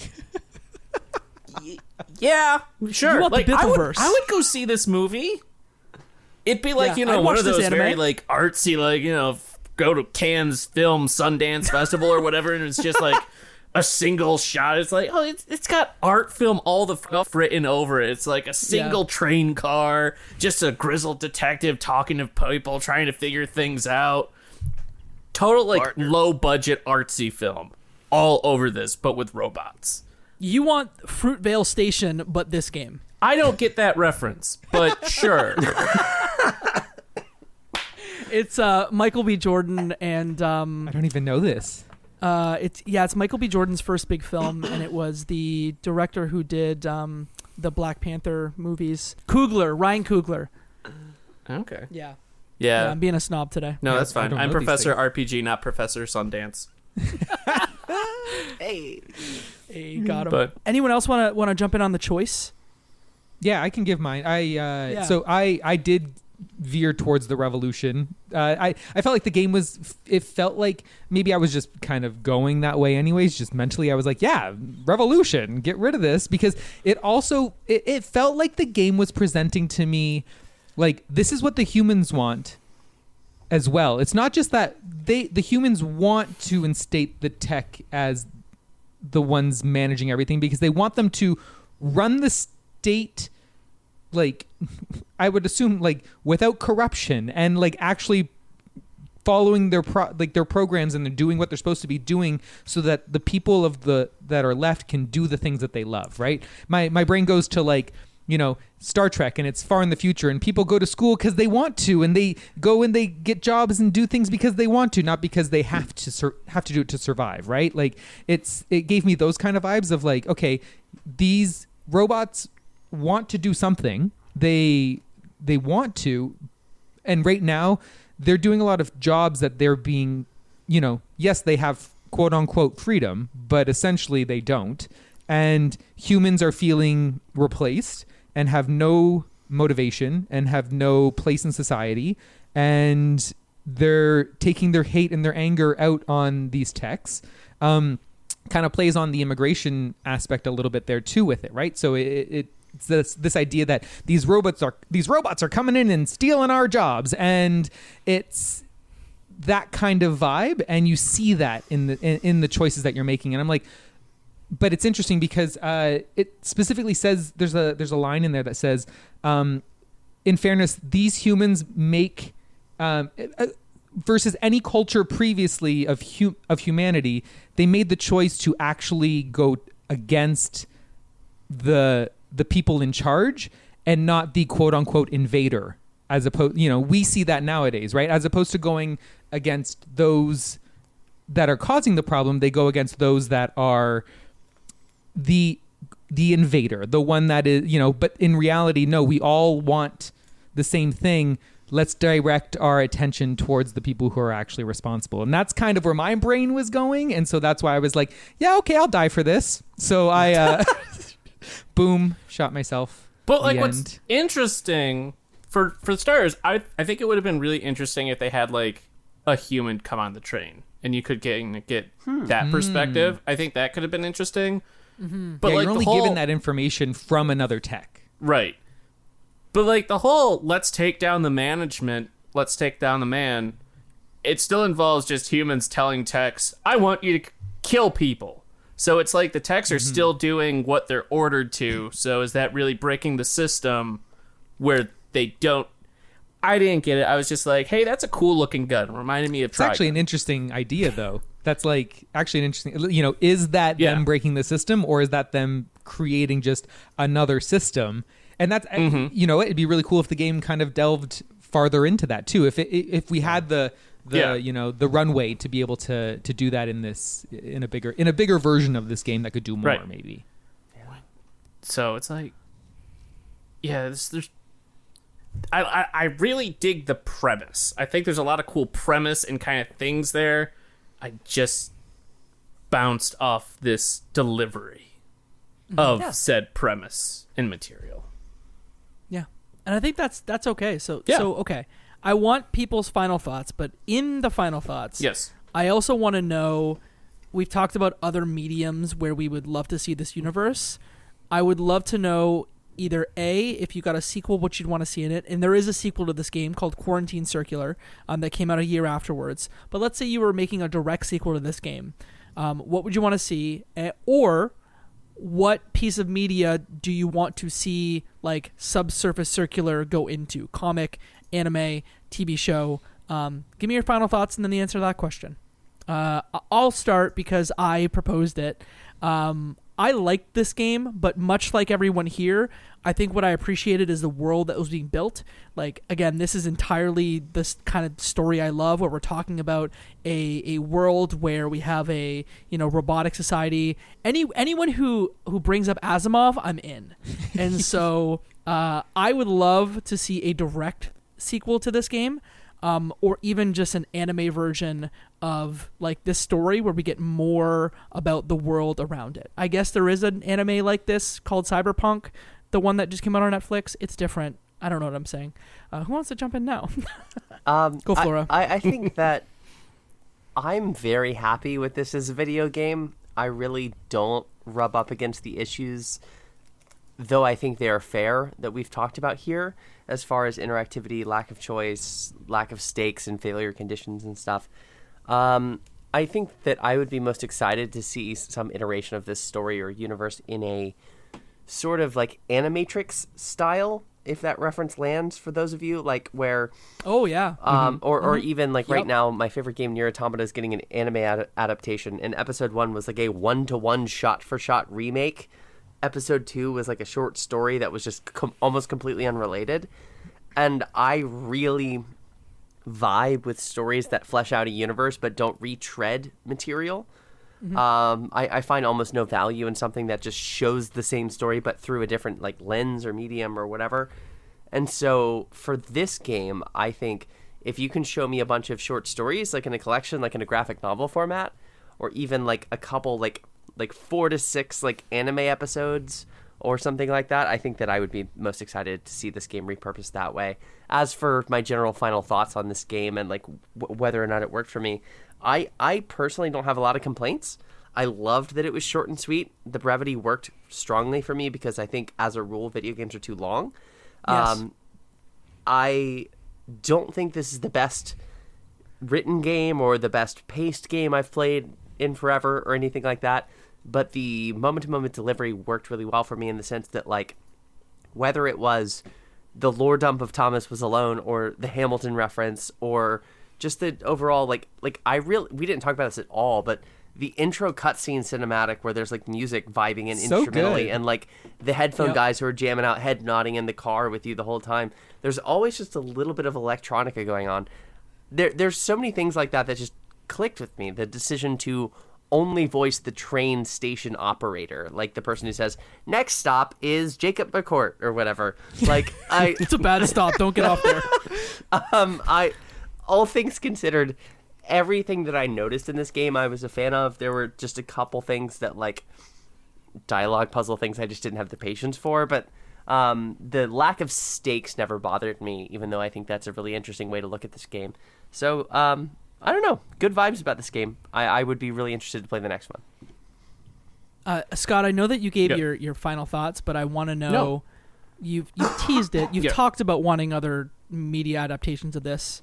Yeah, sure. You want the like Bithellverse. I would go see this movie. It'd be like Yeah, I'd one watch of this those anime. very like artsy like go to Cannes Film Sundance Festival or whatever, and it's just like a single shot. It's like it's got art film all the stuff written over it. It's like a single train car, just a grizzled detective talking to people trying to figure things out. Total like Partner. low budget artsy film all over this, but with robots. You want Fruitvale Station, but this game. I don't get that reference, but sure. It's Michael B. Jordan and I don't even know this. it's Michael B. Jordan's first big film, and it was the director who did the Black Panther movies. Ryan Coogler. Okay. Yeah. Yeah. I'm being a snob today. No, Yeah, that's I fine. don't I'm know these Professor things. RPG, not Professor Sundance. Hey. Hey, got him. But Anyone else want to jump in on the choice? Yeah, I can give mine. So I did veer towards the revolution. I felt like the game it felt like maybe I was just kind of going that way anyways, just mentally I was like, yeah, revolution, get rid of this, because it also it felt like the game was presenting to me like this is what the humans want as well. It's not just that the humans want to instate the tech as the ones managing everything, because they want them to run the state like I would assume like without corruption and like actually following their programs, and they're doing what they're supposed to be doing so that the people that are left can do the things that they love, right? My brain goes to like, Star Trek, and it's far in the future, and people go to school because they want to, and they go and they get jobs and do things because they want to, not because they have to do it to survive, right? Like it gave me those kind of vibes of like, okay, these robots want to do something, they want to, and right now they're doing a lot of jobs that they're being, yes, they have quote unquote freedom, but essentially they don't, and humans are feeling replaced and have no motivation and have no place in society, and they're taking their hate and their anger out on these techs. Kind of plays on the immigration aspect a little bit there too with it, right? So it's this idea that these robots are coming in and stealing our jobs, and it's that kind of vibe, and you see that in the choices that you're making, and I'm like. But it's interesting because it specifically says there's a line in there that says, in fairness, these humans make versus any culture previously of humanity, they made the choice to actually go against the people in charge and not the quote unquote invader. As opposed, we see that nowadays, right? As opposed to going against those that are causing the problem, they go against those that are the invader, the one that is, but in reality, no, we all want the same thing. Let's direct our attention towards the people who are actually responsible. And that's kind of where my brain was going. And so that's why I was like, yeah, okay, I'll die for this. So I, boom, shot myself. But like, what's interesting for starters, I think it would have been really interesting if they had like a human come on the train and you could get that perspective. I think that could have been interesting. Mm-hmm. But yeah, like, you're only given that information from another tech. Right. But like the whole let's take down the management, let's take down the man, it still involves just humans telling Teks, I want you to kill people. So it's like the Teks are still doing what they're ordered to. So is that really breaking the system where they don't? I didn't get it. I was just like, hey, that's a cool looking gun. Reminded me of It's actually an interesting idea, though. That's like actually an interesting, is that them breaking the system, or is that them creating just another system? And that's, it'd be really cool if the game kind of delved farther into that too. If we had the runway to be able to do that in a bigger version of this game that could do more, maybe. Yeah. So it's like, I really dig the premise. I think there's a lot of cool premise and kind of things there. I just bounced off this delivery of said premise and material. Yeah. And I think that's okay. So okay. I want people's final thoughts, but in the final thoughts, yes, I also want to know, we've talked about other mediums where we would love to see this universe. I would love to know either A, if you got a sequel, what you'd want to see in it. And there is a sequel to this game called Quarantine Circular that came out a year afterwards. But let's say you were making a direct sequel to this game. What would you want to see? Or what piece of media do you want to see, like Subsurface Circular, go into? Comic, anime, TV show? Give me your final thoughts and then the answer to that question. I'll start because I proposed it. I liked this game, but much like everyone here, I think what I appreciated is the world that was being built. Like, again, this is entirely this kind of story I love, where we're talking about a world where we have a robotic society. Anyone who brings up Asimov, I'm in. And so I would love to see a direct sequel to this game. Or even just an anime version of like this story where we get more about the world around it. I guess there is an anime like this called Cyberpunk, the one that just came out on Netflix. It's different. I don't know what I'm saying. Who wants to jump in now? Go, Flora. I think that I'm very happy with this as a video game. I really don't rub up against the issues, though I think they are fair, that we've talked about here, as far as interactivity, lack of choice, lack of stakes and failure conditions and stuff. I think that I would be most excited to see some iteration of this story or universe in a sort of like Animatrix style, if that reference lands for those of you, like where... Oh, yeah. Or even like right now, my favorite game, Nier Automata, is getting an anime adaptation, and episode 1 was like a 1-to-1 shot-for-shot remake. Episode 2 was like a short story that was just almost completely unrelated. And I really vibe with stories that flesh out a universe but don't retread material. Mm-hmm. I find almost no value in something that just shows the same story but through a different like lens or medium or whatever. And so for this game, I think if you can show me a bunch of short stories, like in a collection, like in a graphic novel format, or even like a couple like 4 to 6 like anime episodes or something like that, I think that I would be most excited to see this game repurposed that way. As for my general final thoughts on this game and like whether or not it worked for me, I personally don't have a lot of complaints. I loved that it was short and sweet. The brevity worked strongly for me because I think as a rule video games are too long. Yes. I don't think this is the best written game or the best paced game I've played in forever or anything like that. But the moment-to-moment delivery worked really well for me in the sense that, like, whether it was the lore dump of Thomas Was Alone or the Hamilton reference or, just the overall we didn't talk about this at all, but the intro cutscene cinematic where there's like music vibing in So instrumentally good. and like the headphone Yep. guys who are jamming out, head nodding in the car with you the whole time. There's always just a little bit of electronica going on. There's so many things like that just clicked with me. The decision to only voice the train station operator, like the person who says, "Next stop is Jacob McCourt," or whatever. Like It's a bad stop. Don't get off there. All things considered, everything that I noticed in this game I was a fan of. There were just a couple things that, like, dialogue puzzle things I just didn't have the patience for, but the lack of stakes never bothered me, even though I think that's a really interesting way to look at this game. So, I don't know. Good vibes about this game. I would be really interested to play the next one. Scott, I know that you gave Yeah. your final thoughts, but I want to know, No. you've teased it. You've Yeah. talked about wanting other media adaptations of this.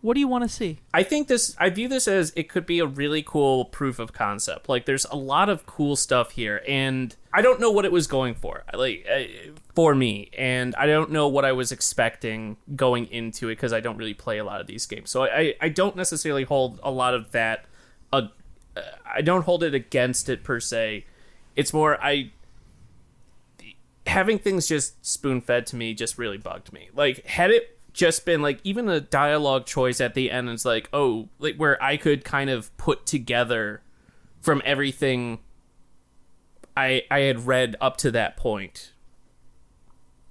What do you want to see? I view this as it could be a really cool proof of concept. Like, there's a lot of cool stuff here, and I don't know what it was going for, for me, and I don't know what I was expecting going into it because I don't really play a lot of these games. So I don't necessarily hold a lot of that. I don't hold it against it per se. It's more having things just spoon fed to me just really bugged me. Like, had it just been like even a dialogue choice at the end, it's like, oh, like where I could kind of put together from everything I had read up to that point,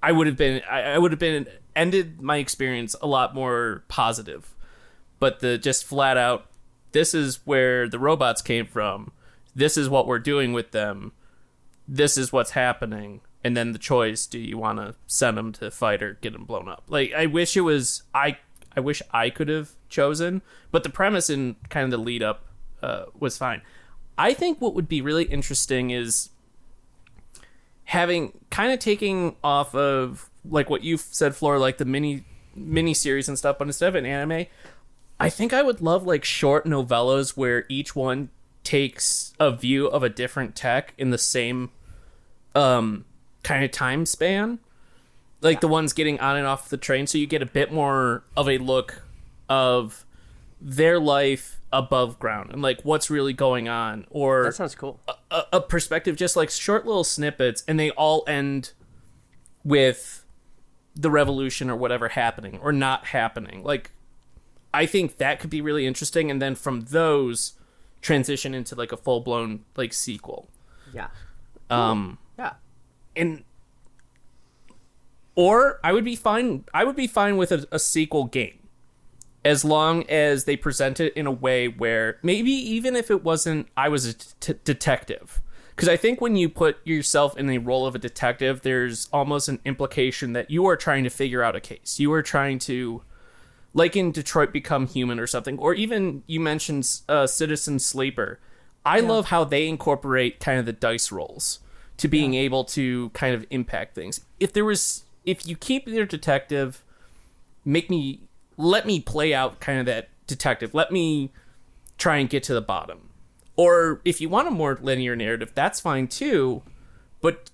I would have been ended my experience a lot more positive. But the just flat out, this is where the robots came from, this is what we're doing with them, this is what's happening. And then the choice, do you want to send them to fight or get them blown up? Like, I wish it was, I wish I could have chosen, but the premise and kind of the lead up was fine. I think what would be really interesting is taking off of, like what you've said, Flora, like the mini series and stuff, but instead of an anime, I think I would love like short novellas where each one takes a view of a different tech in the same kind of time span, like the ones getting on and off the train, so you get a bit more of a look of their life above ground and like what's really going on, or That sounds cool. a perspective, just like short little snippets, and they all end with the revolution or whatever happening or not happening. Like, I think that could be really interesting, and then from those transition into like a full-blown like sequel. Yeah. Yeah. Or I would be fine with a sequel game, as long as they present it in a way where maybe even if it wasn't I was a detective, because I think when you put yourself in the role of a detective, there's almost an implication that you are trying to figure out a case. You are trying to, like in Detroit Become Human or something, or even you mentioned Citizen Sleeper. I love how they incorporate kind of the dice rolls to being able to kind of impact things. If you keep your detective, let me play out kind of that detective. Let me try and get to the bottom. Or if you want a more linear narrative, that's fine too, but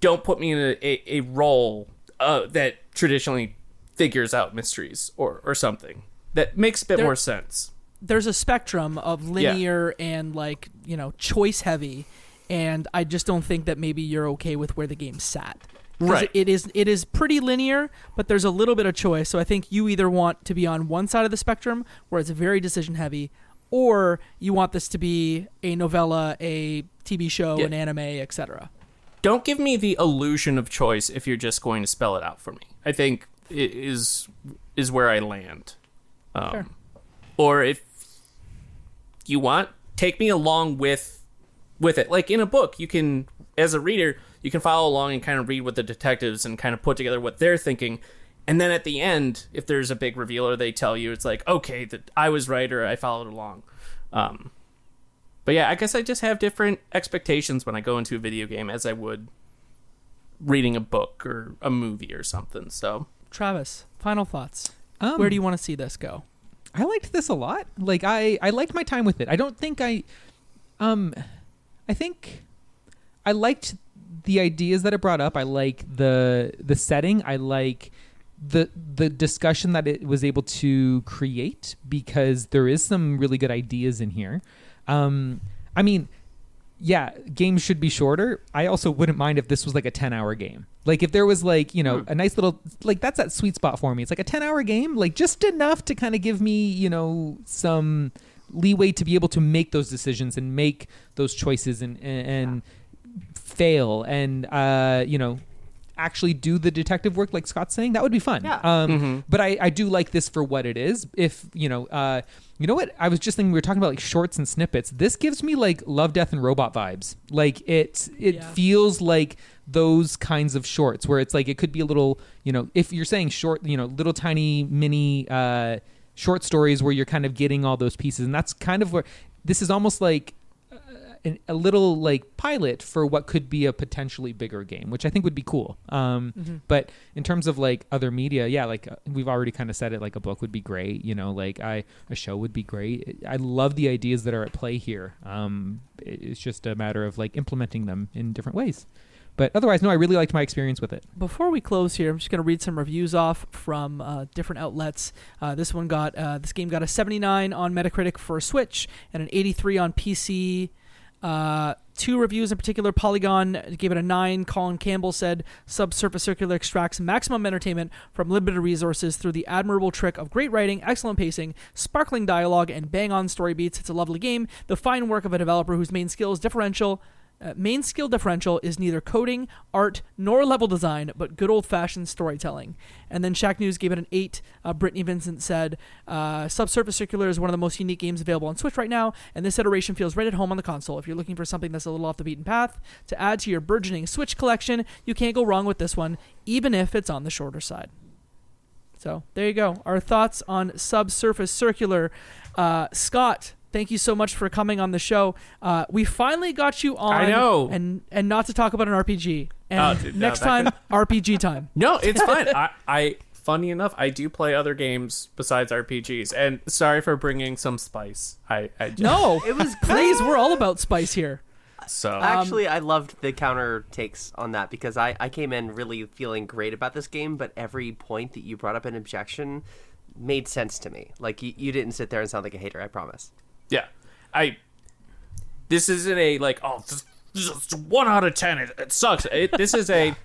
don't put me in a role that traditionally figures out mysteries or something. That makes a bit more sense. There's a spectrum of linear and like, choice heavy, and I just don't think that maybe you're okay with where the game sat. Right. It is pretty linear, but there's a little bit of choice. So I think you either want to be on one side of the spectrum where it's very decision heavy, or you want this to be a novella, a TV show, an anime, etc. Don't give me the illusion of choice if you're just going to spell it out for me. I think it is where I land. Sure. Or if you want, take me along with it. Like in a book, you can, as a reader, you can follow along and kind of read with the detectives and kind of put together what they're thinking. And then at the end, if there's a big reveal or they tell you, it's like, okay, that I was right or I followed along. But yeah, I guess I just have different expectations when I go into a video game as I would reading a book or a movie or something. So, Travis, final thoughts. Where do you want to see this go? I liked this a lot. Like I liked my time with it. I don't think I think I liked the ideas that it brought up. I like the setting. I like the discussion that it was able to create, because there is some really good ideas in here. I mean, yeah, games should be shorter. I also wouldn't mind if this was like a 10-hour game. Like if there was like, you know, a nice little, like that's that sweet spot for me. It's like a 10-hour game, like just enough to kind of give me, you know, some leeway to be able to make those decisions and make those choices and fail and, you know, actually do the detective work like Scott's saying. That would be fun. Yeah. But I do like this for what it is. If, you know what? I was just thinking, we were talking about like shorts and snippets. This gives me like Love, Death, and Robot vibes. Like it feels like those kinds of shorts where it's like, it could be a little, you know, if you're saying short, you know, little tiny mini short stories where you're kind of getting all those pieces. And that's kind of where this is almost like a little like pilot for what could be a potentially bigger game, which I think would be cool. But in terms of like other media, yeah, like we've already kind of said it, like a book would be great, you know, like a show would be great. I love the ideas that are at play here. It's just a matter of like implementing them in different ways. But otherwise, no, I really liked my experience with it. Before we close here, I'm just going to read some reviews off from different outlets. This game got a 79 on Metacritic for Switch and an 83 on PC. Two reviews in particular. Polygon gave it a 9. Colin Campbell said Subsurface Circular extracts maximum entertainment from limited resources through the admirable trick of great writing, excellent pacing, sparkling dialogue, and bang-on story beats. It's a lovely game, the fine work of a developer whose main skill differential is neither coding, art, nor level design, but good old-fashioned storytelling. And then Shack News gave it an 8. Brittany Vincent said, Subsurface Circular is one of the most unique games available on Switch right now, and this iteration feels right at home on the console. If you're looking for something that's a little off the beaten path to add to your burgeoning Switch collection, you can't go wrong with this one, even if it's on the shorter side. So, there you go. Our thoughts on Subsurface Circular. Scott, thank you so much for coming on the show. We finally got you on. I know. And not to talk about an RPG. And next time, RPG time. No, it's fine. I funny enough, I do play other games besides RPGs. And sorry for bringing some spice. I just, No, it was please. We're all about spice here. So Actually, I loved the counter takes on that because I came in really feeling great about this game, but every point that you brought up an objection made sense to me. Like, you didn't sit there and sound like a hater, I promise. yeah, this isn't a like, oh, this is 1 out of 10. It sucks. This is a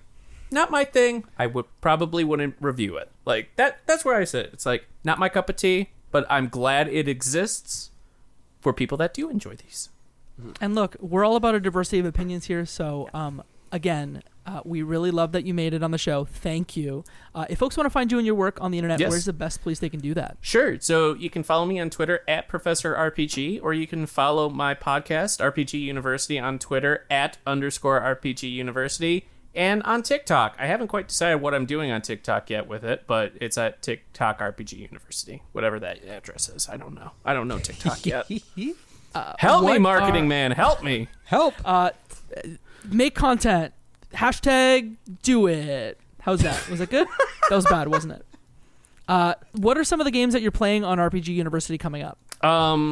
not my thing. I wouldn't review it. Like that's where I sit. It's like not my cup of tea, but I'm glad it exists for people that do enjoy these. And look, we're all about a diversity of opinions here. So, again, we really love that you made it on the show. Thank you. If folks want to find you and your work on the internet, Yes. where's the best place they can do that? Sure. So you can follow me on Twitter at Professor RPG, or you can follow my podcast, RPG University, on Twitter at _RPG University, and on TikTok. I haven't quite decided what I'm doing on TikTok yet with it, but it's at TikTok RPG University, whatever that address is. I don't know. I don't know TikTok yet. Help me, marketing man. Help me. Help. Make content. Hashtag do it. How's that? Was it good? That was bad, wasn't it? What are some of the games that you're playing on RPG University coming up?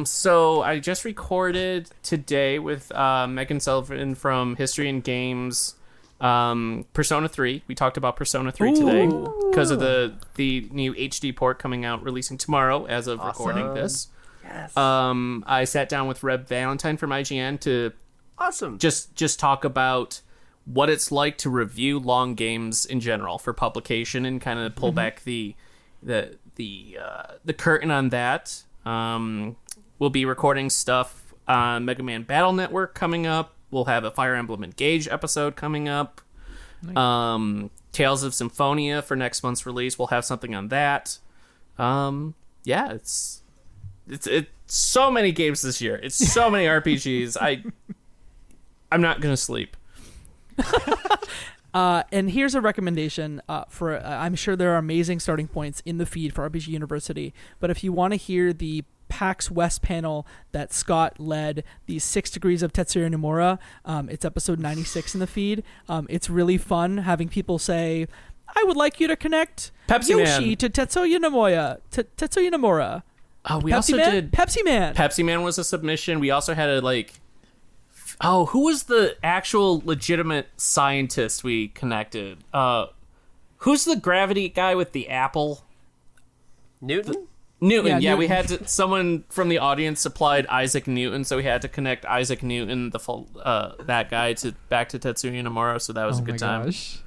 So I just recorded today with Megan Sullivan from History and Games, Persona 3. We talked about Persona 3 today because of the new HD port coming out, releasing tomorrow as of recording this. Yes. I sat down with Reb Valentine from IGN to Awesome. just talk about what it's like to review long games in general for publication and kind of pull back the curtain on that. We'll be recording stuff on Mega Man Battle Network coming up. We'll have a Fire Emblem Engage episode coming up. Nice. Tales of Symphonia for next month's release. We'll have something on that. Yeah, it's so many games this year. It's so many RPGs. I'm not gonna sleep. And here's a recommendation for I'm sure there are amazing starting points in the feed for RPG University, but if you want to hear the PAX West panel that Scott led, the 6 Degrees of Tetsuya Nomura, it's episode 96 in the feed. It's really fun having people say, I would like you to connect Pepsi Yoshi Man. to Tetsuya Nomura. Oh, we Pepsi also Man? did Pepsi Man. Pepsi Man was a submission. We also had who was the actual legitimate scientist we connected? Who's the gravity guy with the apple? Newton? Newton. Yeah, We Newton. had to. Someone from the audience supplied Isaac Newton, so we had to connect Isaac Newton, that guy, back to Tetsuya Nomura. So that was a good time. Gosh.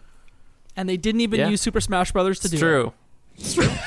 And they didn't even Yeah. use Super Smash Brothers to It's do true. it.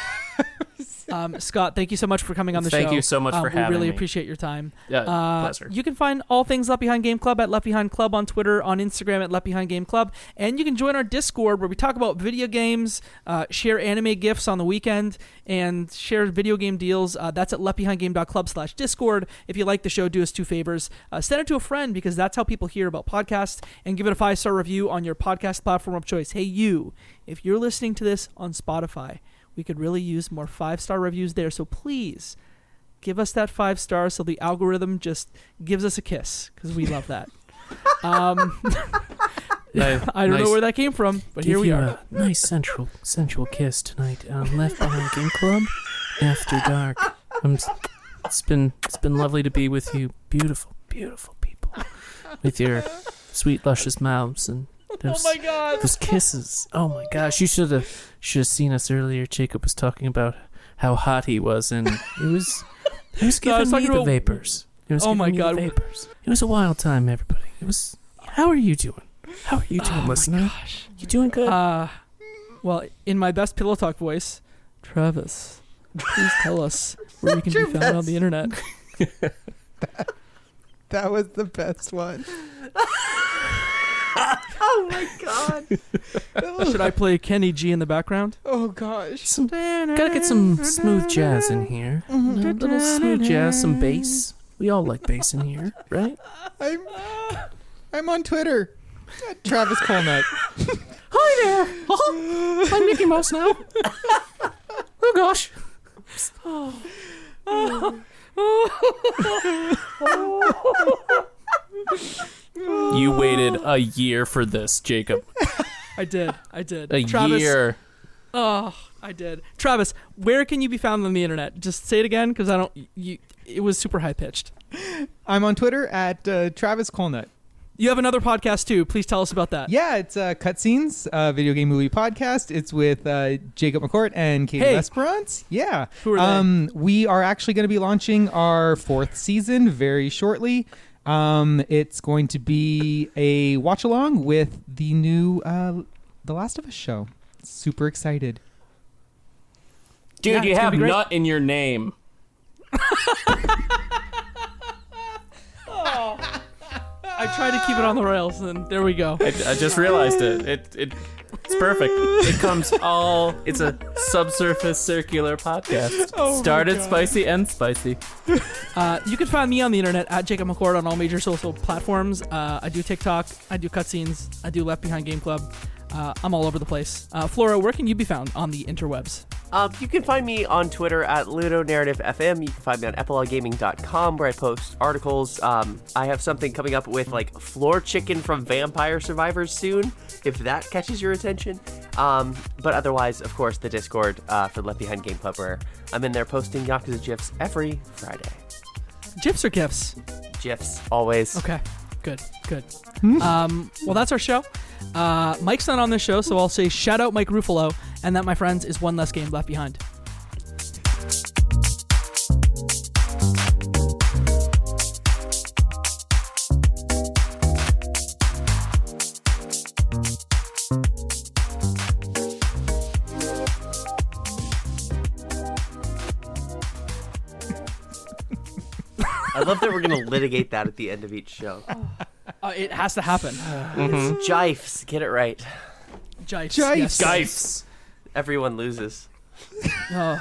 Scott, thank you so much for coming on the show. Thank you so much for we having really me. appreciate your time. Yeah, pleasure. You can find all things Left Behind Game Club at Left Behind Club on Twitter, on Instagram at Left Behind Game Club, and you can join our Discord where we talk about video games, share anime gifs on the weekend, and share video game deals. That's at leftbehindgame.club/Discord. If you like the show, do us 2 favors. Send it to a friend because that's how people hear about podcasts, and give it a 5-star review on your podcast platform of choice. Hey, you, if you're listening to this on Spotify, we could really use more 5-star reviews there. So please give us that 5 stars so the algorithm just gives us a kiss because we love that. I don't know where that came from, but here we are. A nice sensual kiss tonight on Left Behind Game Club after dark. It's been lovely to be with you, beautiful people, with your sweet luscious mouths and those, Oh my God. those kisses. Oh my gosh, you should have seen us earlier. Jacob was talking about how hot he was, and it was giving me talking the about- vapors. It was Oh giving my me God. the vapors. It was a wild time, everybody. It was. How are you doing? How are you doing, listener? You doing good? Well, in my best pillow talk voice, Travis, please tell us where we can be found on the internet. That was the best one. Oh my god. Should I play Kenny G in the background? Oh gosh. Gotta get some smooth jazz in here. A little smooth jazz, some bass. We all like bass in here, right? I'm on Twitter. At Travis Colnut. Hi there. Oh, I'm Mickey Mouse now. Oh gosh. You waited a year for this, Jacob. I did. A Travis, year. Oh, I did. Travis, where can you be found on the internet? Just say it again because I don't. It was super high pitched. I'm on Twitter at Travis Colnut. You have another podcast too. Please tell us about that. Yeah, it's Cutscenes, video game movie podcast. It's with Jacob McCourt and Katie Hey. Lesperance. Yeah. Who are they? We are actually going to be launching our 4th season very shortly. It's going to be a watch along with the new The Last of Us show. Super excited. Dude, Yeah, you it's gonna have be great. nut in your name. I tried to keep it on the rails, and there we go. I just realized it. It's perfect. It comes all. It's a Subsurface Circular podcast. Started spicy, end spicy. You can find me on the internet at Jacob McCord on all major social platforms. I do TikTok, I do Cutscenes, I do Left Behind Game Club. I'm all over the place. Flora, where can you be found on the interwebs? You can find me on Twitter at LudoNarrativeFM. You can find me on epiloguegaming.com where I post articles. I have something coming up with like floor chicken from Vampire Survivors soon, if that catches your attention. But otherwise, of course, the Discord for Left Behind Game Club where I'm in there posting Yakuza GIFs every Friday. GIFs or GIFs? GIFs, always. Okay, good. Well, that's our show. Mike's not on this show, so I'll say shout out Mike Ruffalo, and that, my friends, is one less game left behind. I love that we're going to litigate that at the end of each show. It has to happen. It's Jifes. Get it right. Jifes. Jifes. Yes. Geifs. Everyone loses. Oh.